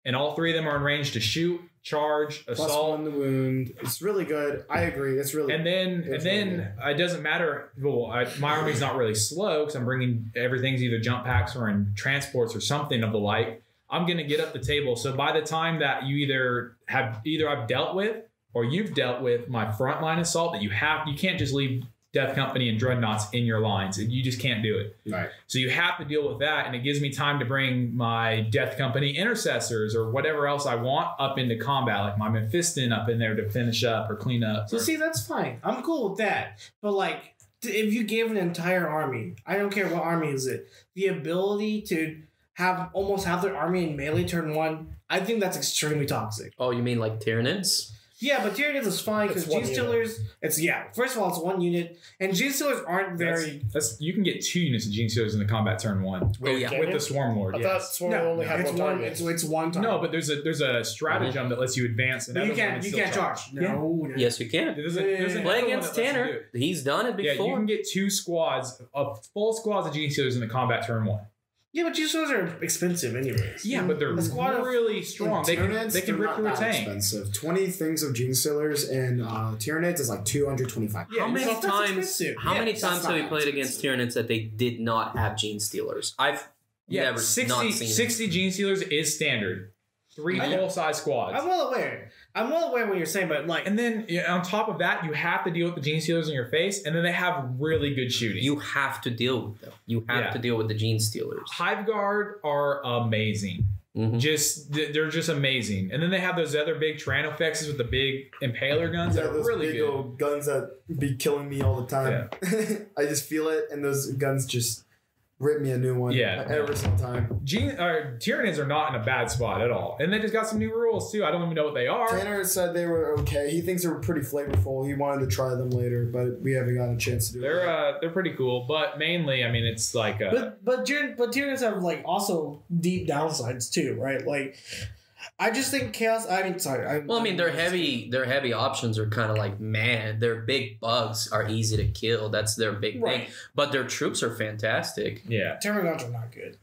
and all 3 of them are in range to shoot, charge, assault. +1 to wound. It's really good. I agree. It's really. And then it doesn't matter. Well, my army's not really slow because I'm bringing everything's either jump packs or in transports or something of the like. I'm going to get up the table. So by the time that you either I've dealt with or you've dealt with my frontline assault that you can't just leave Death Company and Dreadnoughts in your lines. You just can't do it. Right. So you have to deal with that, and it gives me time to bring my Death Company intercessors or whatever else I want up into combat, like my Mephiston up in there to finish up or clean up. So see, that's fine. I'm cool with that. But like, if you give an entire army, I don't care what army is it, the ability to have almost half their army in melee turn 1, I think that's extremely toxic. Oh, you mean like Tyranids? Yeah, but Tyranids is fine because It's one Gene Stealers, first of all, it's 1 unit, and Gene Stealers aren't very... That's you can get 2 units of Gene Stealers in the combat turn 1 Oh, yeah. with the Swarm Lord. I Yes. thought Swarm only had it's one one. target. It's one target. No, but there's a stratagem that lets you advance. And But you other one can't is you still can't charge. Yeah. No. Yes, you can. There's Play another Play one against that lets you do Tanner. it. He's done it Yeah, you before. can get 2 squads, full squads of Gene Stealers in the combat turn 1. Yeah, but Gene Stealers are expensive anyways. Yeah, but they're A squad of- really strong. They can Tyranids, rip they're through a not that tank. expensive. 20 things of Gene Stealers and Tyranids is like 225. Yeah, How many that's times? expensive. How Yeah, many that's times not have we that played against Tyranids that they did not have Gene Stealers? I've Yeah, never 60, not seen it. 60 Gene Stealers is standard. 3 I know. full-size squads. I'm well aware. I'm well aware what you're saying, but like, And then on top of that, you have to deal with the Gene Stealers in your face, and then they have really good shooting. You have to deal with them. You have Yeah. to deal with the Gene Stealers. Hive Guard are amazing. Mhm. They're just amazing. And then they have those other big Tyrannosaurus with the big Impaler guns that are those really big good. old guns that be killing me all the time. I just feel it, and those guns just rip me a new one. Yeah. Every single time. Tyranids are not in a bad spot at all. And they just got some new rules too. I don't even know what they are. Tanner said they were okay. He thinks they were pretty flavorful. He wanted to try them later, but we haven't gotten a chance to do it. They're pretty cool, but mainly, I mean, it's like but Tyranids have like also deep downsides too, right? Like, I just think chaos. I mean, sorry. Well, I mean, their heavy options are kind of like, man, their big bugs are easy to kill. That's their big Right. thing. But their troops are fantastic. yeah. Termagants are not good.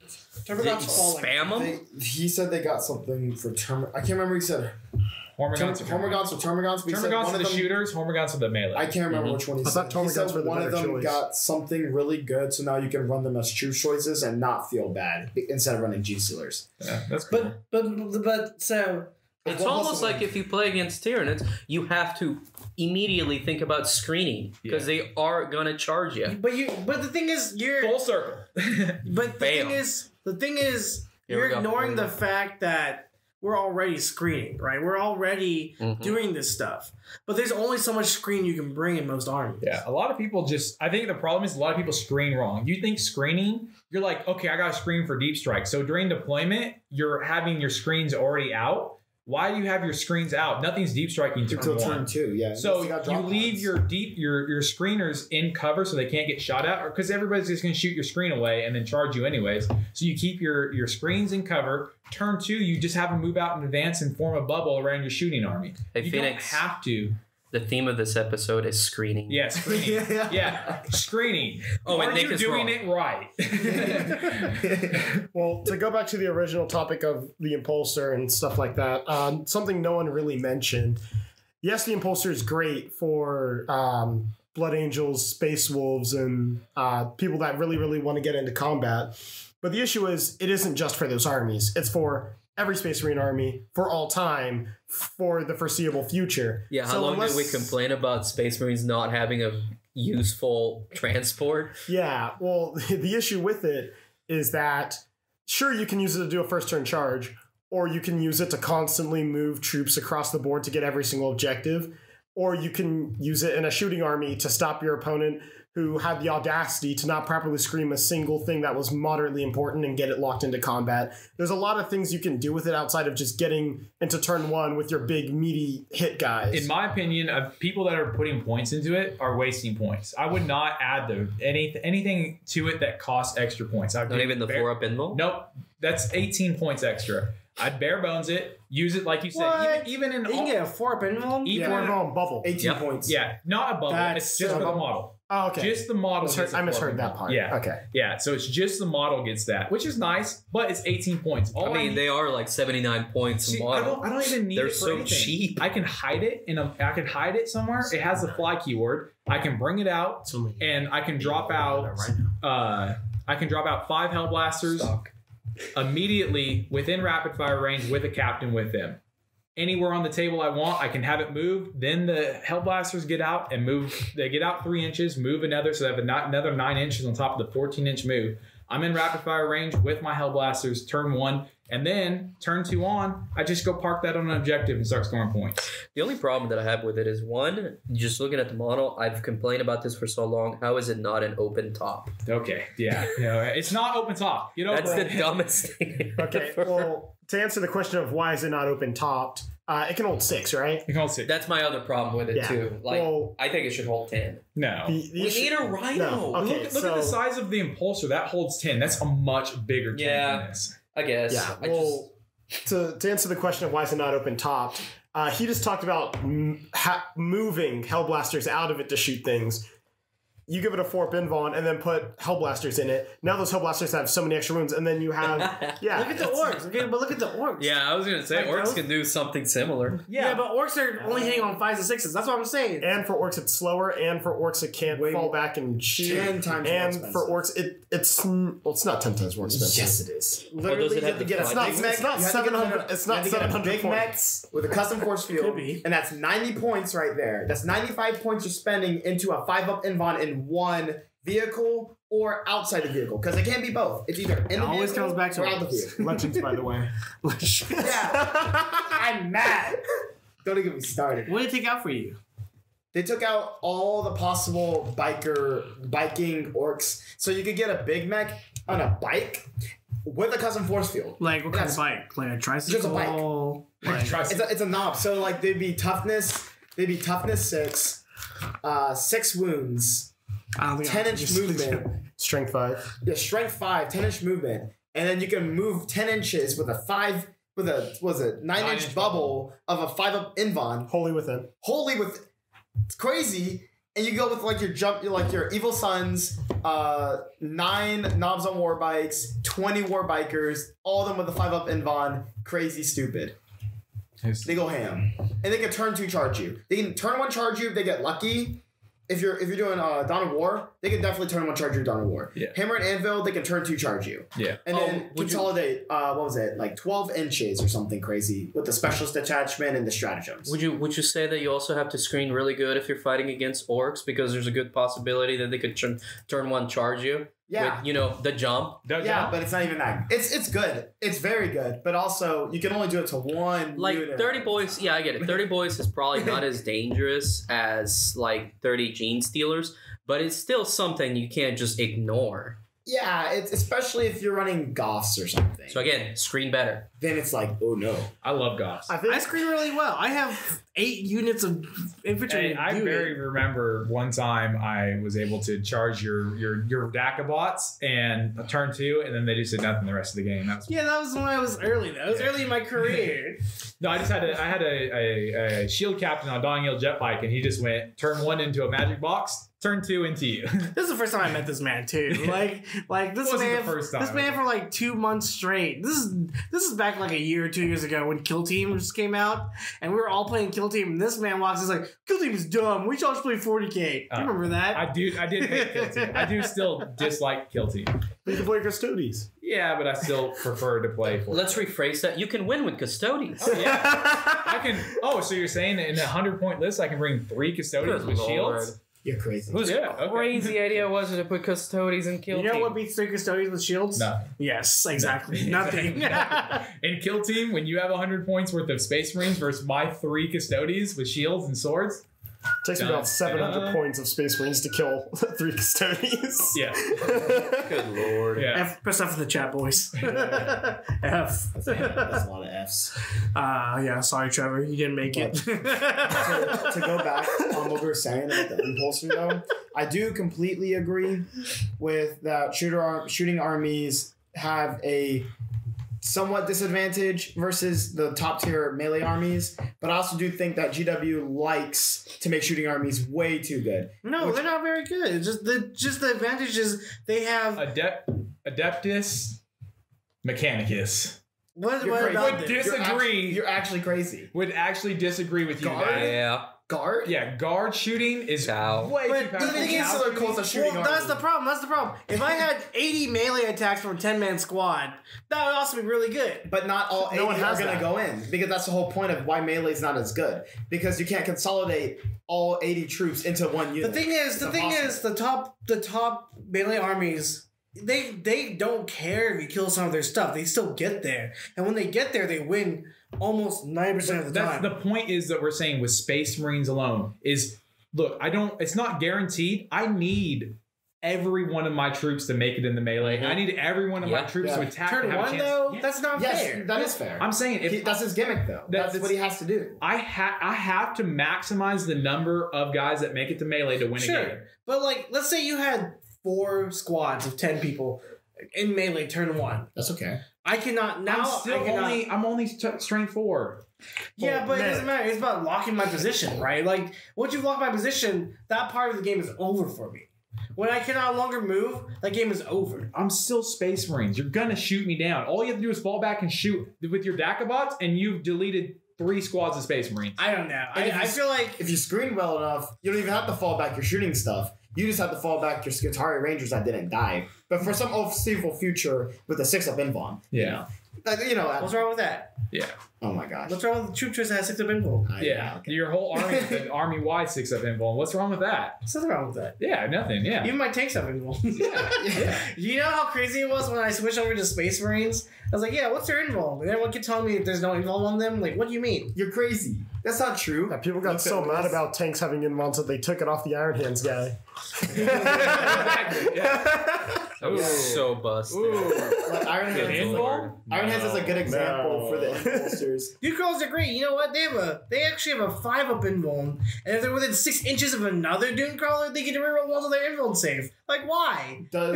They Termagants fall like spam them. He said they got something for I can't remember. He said Hormagaunts Termagants or Termagants. But he said Termagants one are of the them, shooters, Hormagaunts are the melee. I can't remember Mhm. which one he I said. thought He said Termagants were the one of better them choice. got something really good, so now you can run them as true choices and not feel bad instead of running Gene Stealers. Yeah, that's cool. but so It's What almost was the like one? if you play against Tyranids, you have to immediately think about screening because they are gonna charge you. but the thing is you're Full circle. but Bam. the thing is Here we you're go. ignoring the fact that we're already screening, right? We're already Mhm. doing this stuff. But there's only so much screen you can bring in most armies. Yeah, a lot of people I think the problem is a lot of people screen wrong. You think screening, you're like, okay, I got to screen for deep strike. So during deployment, you're having your screens already out. Why do you have your screens out? Nothing's deep striking turn Until 1. turn 2, yeah. So They got you drop leave pods. your screeners in cover so they can't get shot at, or because everybody's just going to shoot your screen away and then charge you anyways. So you keep your screens in cover. Turn 2, you just have them move out in advance and form a bubble around your shooting army. Hey, You Phoenix. don't have to. The theme of this episode is screening. Yeah, screening. Yeah. Yeah, screening. Oh, and Are Nick you is doing wrong. it right? Well, to go back to the original topic of the Impulsor and stuff like that, something no one really mentioned. Yes, the Impulsor is great for Blood Angels, Space Wolves, and people that really, really want to get into combat. But the issue is, it isn't just for those armies. It's for every Space Marine army for all time for the foreseeable future. Yeah, how So long unless- did we complain about Space Marines not having a useful transport? Yeah, well, the issue with it is that sure, you can use it to do a first turn charge, or you can use it to constantly move troops across the board to get every single objective, or you can use it in a shooting army to stop your opponent who had the audacity to not properly scream a single thing that was moderately important and get it locked into combat. There's a lot of things you can do with it outside of just getting into turn 1 with your big meaty hit guys. In my opinion, people that are putting points into it are wasting points. I would not add anything to it that costs extra points. Not even the 4-up invul? Nope, that's 18 points extra. I'd bare bones it, use it like you said, What? even in You can get a 4-up invuln? even Four in- invuln bubble. 18 Yep. points. yeah, not a bubble. That's It's just so for the bubble. model. Oh, okay. Just the model. gets I a misheard 4-up that invuln. part. Yeah, Okay. yeah. So it's just the model gets that, which is nice, but it's 18 points. All I mean, need- they are like 79 points a See, model. I don't even need They're it for so anything. cheap. I can hide it I can hide it somewhere. It has the fly keyword. I can bring it out and I can drop out. I can drop out 5 Hellblasters Stock. immediately within rapid fire range with a captain with them. anywhere on the table I want. I can have it moved. Then the Hellblasters get out and move. They get out 3 inches, move another, so they have another 9 inches on top of the 14-inch move. I'm in rapid fire range with my Hellblasters, turn 1, and then turn 2 on, I just go park that on an objective and start scoring points. The only problem that I have with it is, one, just looking at the model, I've complained about this for so long. How is it not an open top? Okay, yeah. It's not open top. Get over That's it. the dumbest thing. Okay, well, to answer the question of why is it not open topped, it can hold 6, right? You can hold 6. That's my other problem with it, Yeah. too. Like, Well- I think it should hold 10. No. The We issue- need a Rhino. No. Okay, Look at the size of the Impulsor. That holds 10. That's a much bigger tank Yeah. than this. I guess. Yeah, I well, to answer the question of why is it not open topped, he just talked about moving Hellblasters out of it to shoot things. You give it a 4-up invuln and then put Hellblasters in it. Now those Hellblasters have so many extra wounds, and then you have yeah. Look at the orcs. Okay, but look at the orcs. yeah, I was going to say, Like orcs those? can do something similar. Yeah, but orcs are only hitting on 5s and 6s. That's what I'm saying. And for orcs, it's slower, and for orcs, it can't Way fall more- back and shoot. 10 times more and expensive. for orcs, it's not 10 times more expensive. Yes, it is. does Literally, it you have have to the get a flight? big mech. It's not you have to get 700 it's not you have to get a 700 big points. mechs with a custom force field, Could be. and that's 90 points right there. That's 95 points you're spending into a 5-up invuln in one vehicle or outside the vehicle, because it can't be both. It's either in the always vehicle comes back to or out the orcs. vehicle. Legends, by the way. Yeah, I'm mad. Don't even get me started. What did it take out for you? They took out all the possible biking orcs, so you could get a big mech on a bike with a custom force field. Like, what kind Yes. of bike? Like a tricycle? Just a bike. Like, It's a knob. So like they'd be toughness 6, 6 wounds, I don't think 10-inch movement. Strength 5. Yeah, strength 5, 10-inch movement, and then you can move 10 inches with a 9-inch 9-inch bubble of a 5-up invuln. Wholly within. Holy with it's crazy. And you go with like your evil sons, 9 knobs on war bikes, 20 war bikers, all of them with a 5-up invuln. Crazy stupid. They go ham, and they can turn 2 charge you. They can turn 1 charge you if they get lucky. If you're doing Dawn of War, they can definitely turn 1 charge you Dawn of War. Yeah. Hammer and Anvil, they can turn 2 charge you. Yeah. And then would you- consolidate. What was it? Like 12 inches or something crazy with the specialist attachment and the stratagems. Would you say that you also have to screen really good if you're fighting against orcs, because there's a good possibility that they could turn 1 charge you? Yeah. With, the jump. Yeah, but it's not even that. It's good. It's very good, but also you can only do it to one Like unit. 30 boys, yeah, I get it. 30 boys is probably not as dangerous as like 30 gene stealers, but it's still something you can't just ignore. Yeah, it's especially if you're running Goths or something. So again, screen better. Then it's like, oh no. I love Goss. I think I screen really well. I have 8 units of infantry. Hey, I do very it. remember one time I was able to charge your DACA bots and a turn 2, and then they just did nothing the rest of the game. That was Yeah, that was when I was early. That was early in my career. No, I had a shield captain on Dong Hill jet bike, and he just went turn 1 into a magic box, turn 2 into you. This is the first time I met this man too. Like this It wasn't man, the first time. this man for like 2 months straight. This is back like a year or 2 years ago when Kill Team just came out, and we were all playing Kill Team. And this man walks, he's like, "Kill Team is dumb. We should all just play 40K." Do you remember that? I did hate Kill Team. I do still dislike Kill Team. you can play Custodes. Yeah, but I still prefer to play for. Let's rephrase that. You can win with custodians. I can. Oh, so you're saying that in a 100-point list, I can bring 3 custodians with shields? You're crazy. Whose Yeah, okay. crazy idea was it to put custodians in Kill You know Team? what beats 3 custodians with shields? Nothing. Yes, exactly. Nothing. Nothing. In Kill Team, when you have 100 points worth of Space Marines versus my 3 custodians with shields and swords, Takes me about 700 points of Space Marines to kill 3 Custodians. yeah, Good lord. yeah. Press F for the chat, boys. F. That's a lot of Fs. Yeah, sorry, Trevor. You didn't make it. To go back on what we were saying about the impulsor, though, I do completely agree with that shooting armies have a somewhat disadvantage versus the top tier melee armies, but I also do think that GW likes to make shooting armies way too good. No, they're not very good. It's just the advantage is they have Adeptus Mechanicus. What You're crazy. about Would this? disagree. You're actually crazy. Would actually disagree with you. Guard? Matt. Yeah. Guard? Yeah, guard shooting is Cow. way too But the powerful. thing is, Cow so shooting- Colts are shooting Well, that's army. the problem. That's the problem. If I had 80 melee attacks from a 10-man squad, that would also be really good. But not all 80 No one are has going to that. go in because that's the whole point of why melee is not as good because you can't consolidate all 80 troops into one The unit. thing is, the top melee armies, they don't care if you kill some of their stuff. They still get there, and when they get there, they win almost 90% of the That's time. the point is that we're saying with Space Marines alone is look, it's not guaranteed. I need every one of my troops to make it in the melee. Mhm. I need every one of my Yeah. troops to attack Turn and have a one chance. though, Yeah. that's not yes, fair. that is fair. I'm saying if That's his gimmick, though. That's what he has to do. I have to maximize the number of guys that make it to melee to win a game. Sure, but like, let's say you had 4 squads of 10 people in melee turn 1. That's okay. I cannot now. I'm only strength 4. Yeah, but it man. doesn't matter. It's about locking my position, right? Like, once you lock my position, that part of the game is over for me. When I can no longer move, that game is over. I'm still Space Marines. You're gonna shoot me down. All you have to do is fall back and shoot with your Dakabots, and you've deleted 3 squads of Space Marines. I don't know. And if I you- feel like If you screen well enough, you don't even have to fall back your shooting stuff. You just have to fall back your Skitarii Rangers that didn't die. But for some foreseeable future with a 6-up invuln. Yeah. what's wrong with that? Yeah. Oh my gosh. What's wrong with the troop choice that has 6-up invuln? Yeah. Okay. Your whole army is an army-wide 6-up invuln. What's wrong with that? There's nothing wrong with that. Yeah, nothing. Yeah. Even my tanks have invuln. Yeah. You know how crazy it was when I switched over to Space Marines? I was like, yeah, what's their invuln? And everyone kept telling me there's no invuln on them. Like, what do you mean? You're crazy. That's not true. Yeah, people got Look so at mad this. about tanks having invulns that they took it off the Iron Hands guy. Exactly. Yeah. That was so busted. Like Iron An Hands. invuln? Iron Hands is a good example No. for the impulsors. Dude crawlers are great. You know what? They actually have a 5-up invuln, and if they're within 6 inches of another Dune crawler, they get to reroll ones of their invuln save. Like, why? So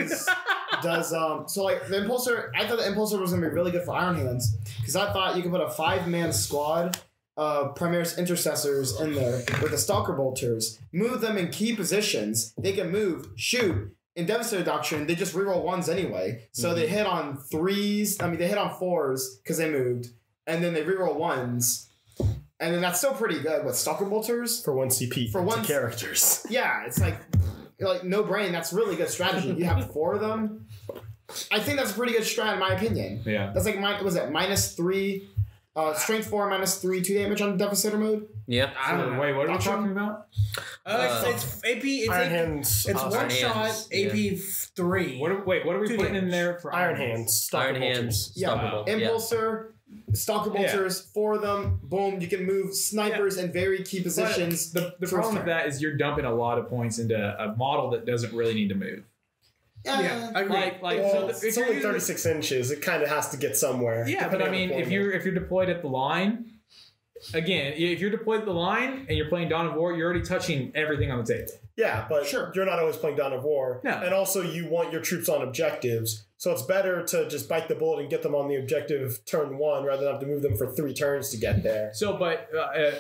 like the impulsor, I thought the impulsor was gonna be really good for Iron Hands because I thought you could put a 5-man squad of Primaris intercessors in there with the Stalker Bolters, move them in key positions. They can move, shoot. In Devastator Doctrine, they just reroll 1s anyway, so they hit on 3s. I mean, they hit on 4s because they moved, and then they reroll 1s, and then that's still pretty good with Stalker Bolters. For 1 CP. For to one- characters. Yeah, it's like no brain. That's really good strategy. You have 4 of them. I think that's a pretty good strat in my opinion. Yeah. That's like -3, strength 4, -3, 2 damage on Devastator mode. Yeah. I don't know. Wait, what are we Doctrine? talking about? It's AP. It's Iron AP, Hands. It's uh, one Iron shot. Hands, AP 3. What are we 2 putting in damage. there for Iron Hands. Stalker Iron Bolters. Hands. Yeah, Stalker Bolt. Yeah. Impulsor, Stalker Yeah. Bolters, 4 of them. Boom, you can move snipers in very key positions. The First problem with turn. that is you're dumping a lot of points into a model that doesn't really need to move. Yeah, I agree. Well, if it's you're only using- 36 inches. It kind of has to get somewhere. Yeah, but depending I on mean, if deployment. you're deployed at the line, again, if you're deployed at the line and you're playing Dawn of War, you're already touching everything on the table. Yeah, but Sure. you're not always playing Dawn of War. No. And also, you want your troops on objectives. So it's better to just bite the bullet and get them on the objective turn 1 rather than have to move them for 3 turns to get there. So, but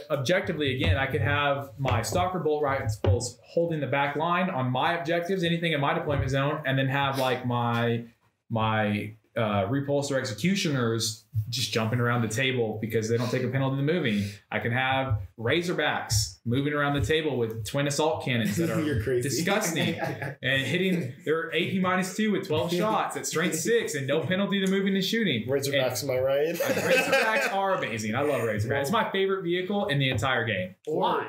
objectively, again, I could have my Stalker Bolt Rifles holding the back line on my objectives, anything in my deployment zone, and then have like my repulsor executioners just jumping around the table because they don't take a penalty in the moving. I can have Razorbacks moving around the table with twin assault cannons that are You're crazy. disgusting and hitting their AP -2 with 12 shots at strength 6 and no penalty to moving and shooting. Razorbacks, am I right? Razorbacks are amazing. I love Razorbacks. It's my favorite vehicle in the entire game. Why?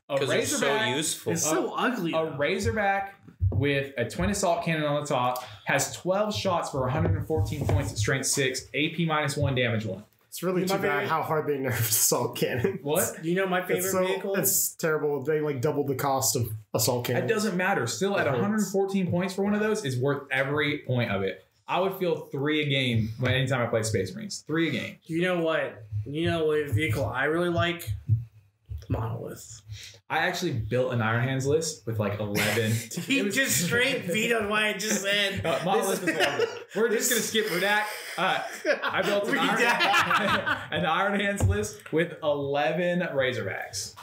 A Because they're so Razorback, useful. It's so ugly. a though. Razorback with a twin assault cannon on the top has 12 shots for 114 points at strength 6, AP -1, damage 1. It's really My too bad favorite- how hard they nerfed assault cannon. What? Do you know my favorite It's so, vehicle? it's terrible. They like doubled the cost of assault It cannon. doesn't matter. Still, at It hurts. 114 points for one of those is worth every point of it. I would feel 3 a game when anytime I play Space Marines. 3 a game. You know what? You know what vehicle I really like? Monolith. I actually built an Iron Hands list with like 11. He just straight vetoed what I just said. Monolith is one. We're just gonna skip Redact. I built an an Iron Hands list with 11 Razorbacks.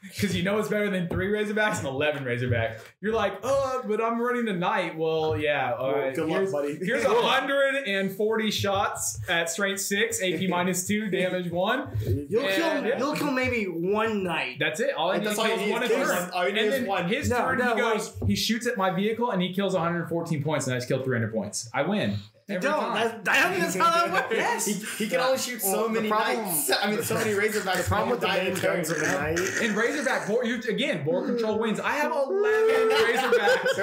because you know it's better than 3 Razorbacks and 11 Razorbacks. You're like, oh, but I'm running tonight. Well, yeah. All right. Good luck, buddy. Here's 140 shots at strength 6, AP -2, damage 1. You'll kill maybe one night. That's it. All I need to that's all kill you is need one is of kills. turn. All you need And is then one. his No, turn, no, he goes, he shoots at my vehicle and he kills 114 points, and I just killed 300 points. I win. Every Don't. time. I don't think that's how that works. Yes. He can only shoot so many knights. I mean, so many Razorbacks. The problem with the die main in turn, guns of the you know? night. In Razorback, board control wins. I have 11 Razorbacks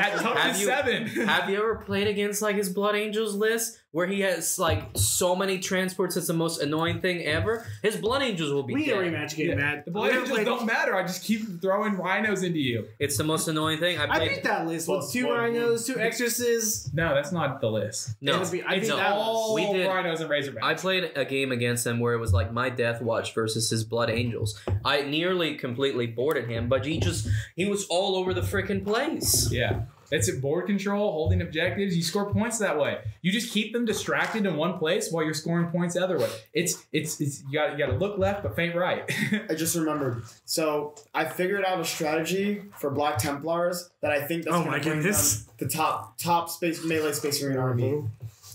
at top to Have you- 7. Have you ever played against like his Blood Angels list where he has like so many transports? It's the most annoying thing ever. His Blood Angels will be We need a dead. rematch game, Matt. The Blood Angels don't matter. I just keep throwing rhinos into you. It's the most annoying thing. I beat that list with 2 rhinos, 2 exorcists. No, that's not the list. No, I beat It's that all We did- rhinos and Razorbacks. I played a game against him where it was like my Death Watch versus his Blood Angels. I nearly completely boarded him, but he was all over the freaking place. Yeah. It's a board control, holding objectives. You score points that way. You just keep them distracted in one place while you're scoring points the other way. It's you got to look left but feint right. I just remembered. So I figured out a strategy for Black Templars that I think that's Oh going my to bring goodness. them the top space melee Space Marine army.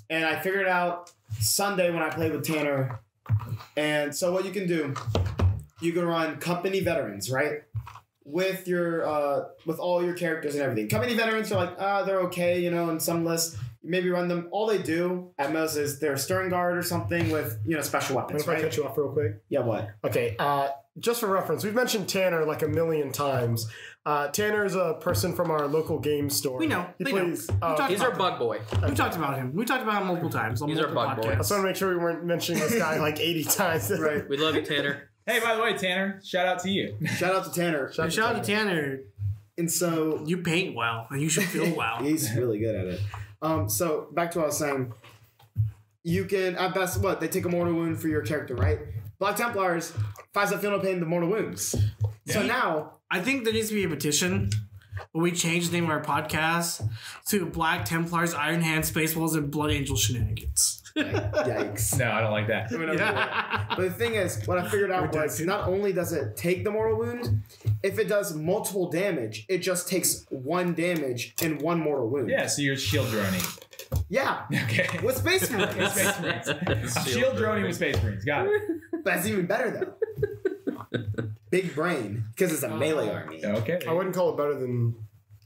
And I figured out Sunday when I played with Tanner. And so what you can do, you can run company veterans, right? With your with all your characters and everything. Company veterans are like, they're okay, you know, in some lists. You maybe run them. All they do at most is they're Stern Guard or something with, you know, special What weapons, if I right? cut you off real quick? Yeah, what? Okay, just for reference, we've mentioned Tanner like a million times. Tanner is a person from our local game store. We know. He They know. plays. We talked He's our bug boy. We talked about him. We talked about him multiple times. On He's our multiple bug boy. I podcasts. just want to make sure we weren't mentioning this guy like 80 times. Right. We love you, Tanner. Hey, by the way, Tanner, shout out to you. Shout out to Tanner. And shout out to Tanner. And so You paint well, and you should feel well. he's really good at it. So back to what I was saying. You can at best they take a mortal wound for your character, right? Black Templars finds that feel no pain the mortal wounds. So now I think there needs to be a petition where we change the name of our podcast to Black Templars, Iron Hand, Spaceballs, and Blood Angel Shenanigans. yikes. No, I don't like that. But the thing is, what I figured out was not only does it take the mortal wound, if it does multiple damage, it just takes 1 damage and 1 mortal wound. Yeah, so you're shield droning. Yeah. Okay. With Space Marines. Space Marines. Shield droning with Space Marines. Got it. That's even better though. Big brain, because it's a melee army. Okay. I wouldn't call it better than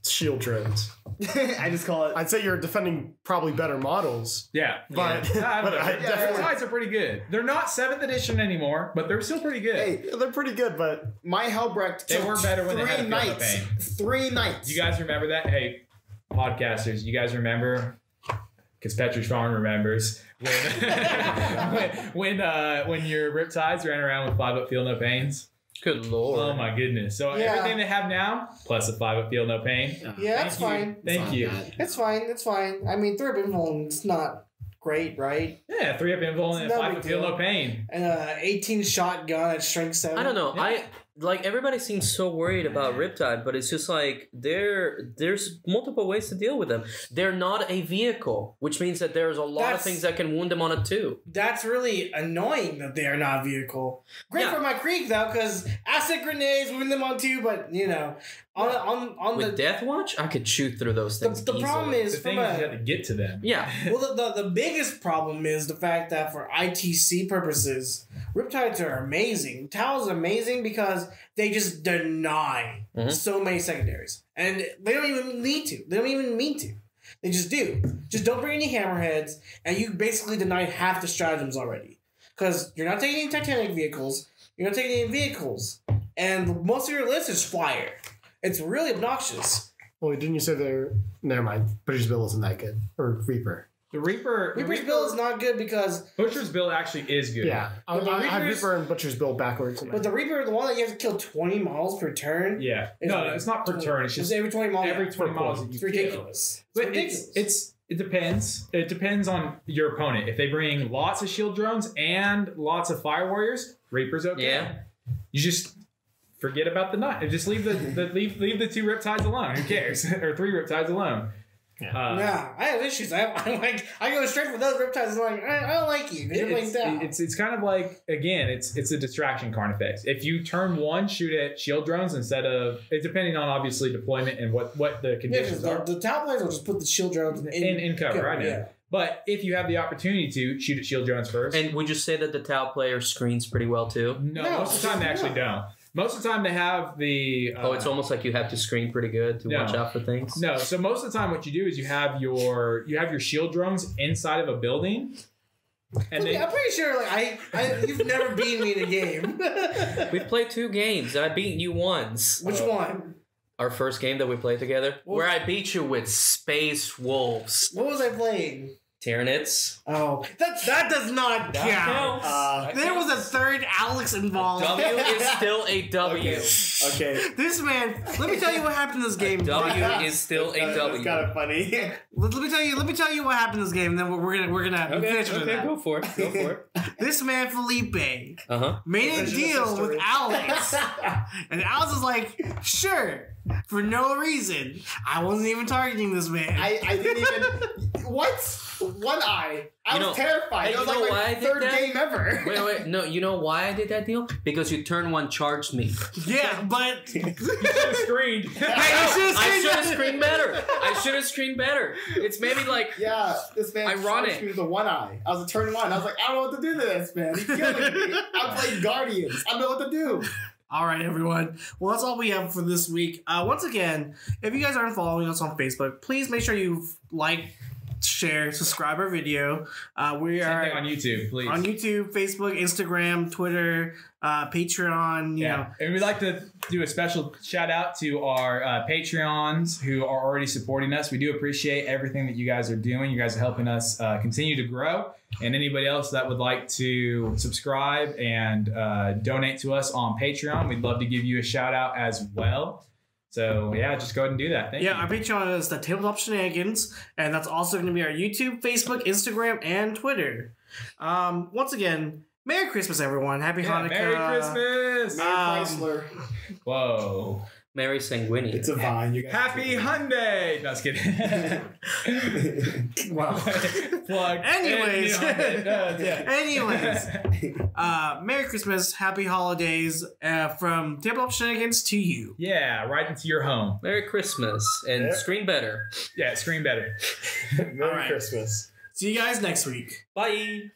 shield drones. I just call it. I'd say you're defending probably better models. Yeah. But, I don't but know. I The definitely, Riptides are pretty good. They're not 7th edition anymore, but they're still pretty good. Hey, they're pretty good, but my Helbrecht They took were better when they had 3 a field of nights. pain. 3 nights. You guys remember that? Hey, podcasters, you guys remember? Because Petri Farm remembers when your Riptides ran around with 5-up field no pains. Good lord. Oh my goodness! So Yeah. everything they have now plus a 5-up field no pain. Yeah, that's fine. Thank you. It's fine. It's fine. I mean, 3-up invuln is not great, right? Yeah, 3-up invuln and It's no 5-up big field deal. no pain. And 18 shotgun at strength 7. I don't know. Yeah. Everybody seems so worried about Riptide, but it's just like there's multiple ways to deal with them. They're not a vehicle, which means that there's a lot of That's- things that can wound them on it too. That's really annoying that they are not a vehicle. Great Yeah. for my creek though, because acid grenades win them on 2, but you know, on With the Death Watch, I could shoot through those things. the problem easily. is The from thing is you a have to get to them. Yeah. well the biggest problem is the fact that for ITC purposes, Riptides are amazing. Tau is amazing because they just deny Mhm. so many secondaries, and they don't even need to. They don't even mean to. They just do. Just don't bring any hammerheads, and you basically deny half the stratagems already. Because you're not taking any Titanic vehicles, you're not taking any vehicles, and most of your list is flyer. It's really obnoxious. well, didn't you say they're? Never mind. British Bill isn't that good, or Reaper. The Reaper. Reaper's build is not good because, Butcher's build actually is good. Yeah, But the I have Reapers- Reaper and Butcher's Bill backwards. but the Reaper, the one that you have to kill 20 miles per turn. Yeah. is No, it's not per turn. It's just every 20 miles. every 20 miles that It's you ridiculous. But ridiculous. it depends. It depends on your opponent. If they bring lots of shield drones and lots of fire warriors, Reaper's okay. Yeah. You just forget about the nut. Just leave the 2 Riptides alone. Who cares? Or 3 Riptides alone. Yeah, I have issues. I go straight for those Riptides. I'm like, I don't like you. You're playing down. It's kind of like, again, it's a distraction card effect. If you turn one, shoot at shield drones instead of, it's depending on obviously deployment and what the conditions are. The top players will just put the shield drones In cover, I know. Yeah. But if you have the opportunity to shoot at shield drones first. And would you say that the Tau player screens pretty well too? No, most of the time they actually don't. Most of the time they have the... it's almost like you have to screen pretty good to watch out for things? No, so most of the time what you do is you have your shield drones inside of a building. And I'm pretty sure you've never beaten me in a game. We've played 2 games and I beat you once. Which one? Our first game that we played together? Where I beat you with Space Wolves. What was I playing? Tyranids. Oh, that does not count. There was a third Alex involved. W is still a W. Okay. This man. Let me tell you what happened in this game. W is still a W. It's kind of funny. Let me tell you what happened in this game. And then we're gonna finish with that. Go for it. This man Felipe made a Vision deal of with history. Alex, and Alex was like, "Sure." For no reason. I wasn't even targeting this man. I didn't even. What? One eye. I was terrified. Hey, That was you know like why my I did third that? game ever. Wait. No, you know why I did that deal? Because you turn 1 charged me. Yeah, but you should have screened. I should have screened better. It's maybe like Yeah, this man Ironic. charged me with the one eye. I was a turn 1. I was like, I don't know what to do to this, man. He's killing me. I played Guardians. I don't know what to do. all right, everyone. Well, that's all we have for this week. Once again, if you guys aren't following us on Facebook, please make sure you like, share, subscribe our video. We Same are thing on YouTube, please. on YouTube, Facebook, Instagram, Twitter, Patreon. You know. And we'd like to do a special shout out to our Patreons who are already supporting us. We do appreciate everything that you guys are doing. You guys are helping us continue to grow. And anybody else that would like to subscribe and donate to us on Patreon, we'd love to give you a shout out as well. So yeah, just go ahead and do that. Thank you. Our Patreon is the Tabletop Shenanigans, and that's also going to be our YouTube, Facebook, Instagram, and Twitter. Once again, Merry Christmas, everyone. Happy Hanukkah. Merry Christmas. Mary Chrysler. Whoa. Mary Sanguini. It's a vine. You guys Happy Hyundai. No, I was kidding. Wow. Plug. Anyways. Yeah. Anyways, Merry Christmas, Happy Holidays from Tabletop Shenanigans to you. Yeah, right into your home. Merry Christmas and screen better. Yeah, screen better. Merry All right. Christmas. See you guys next week. Bye.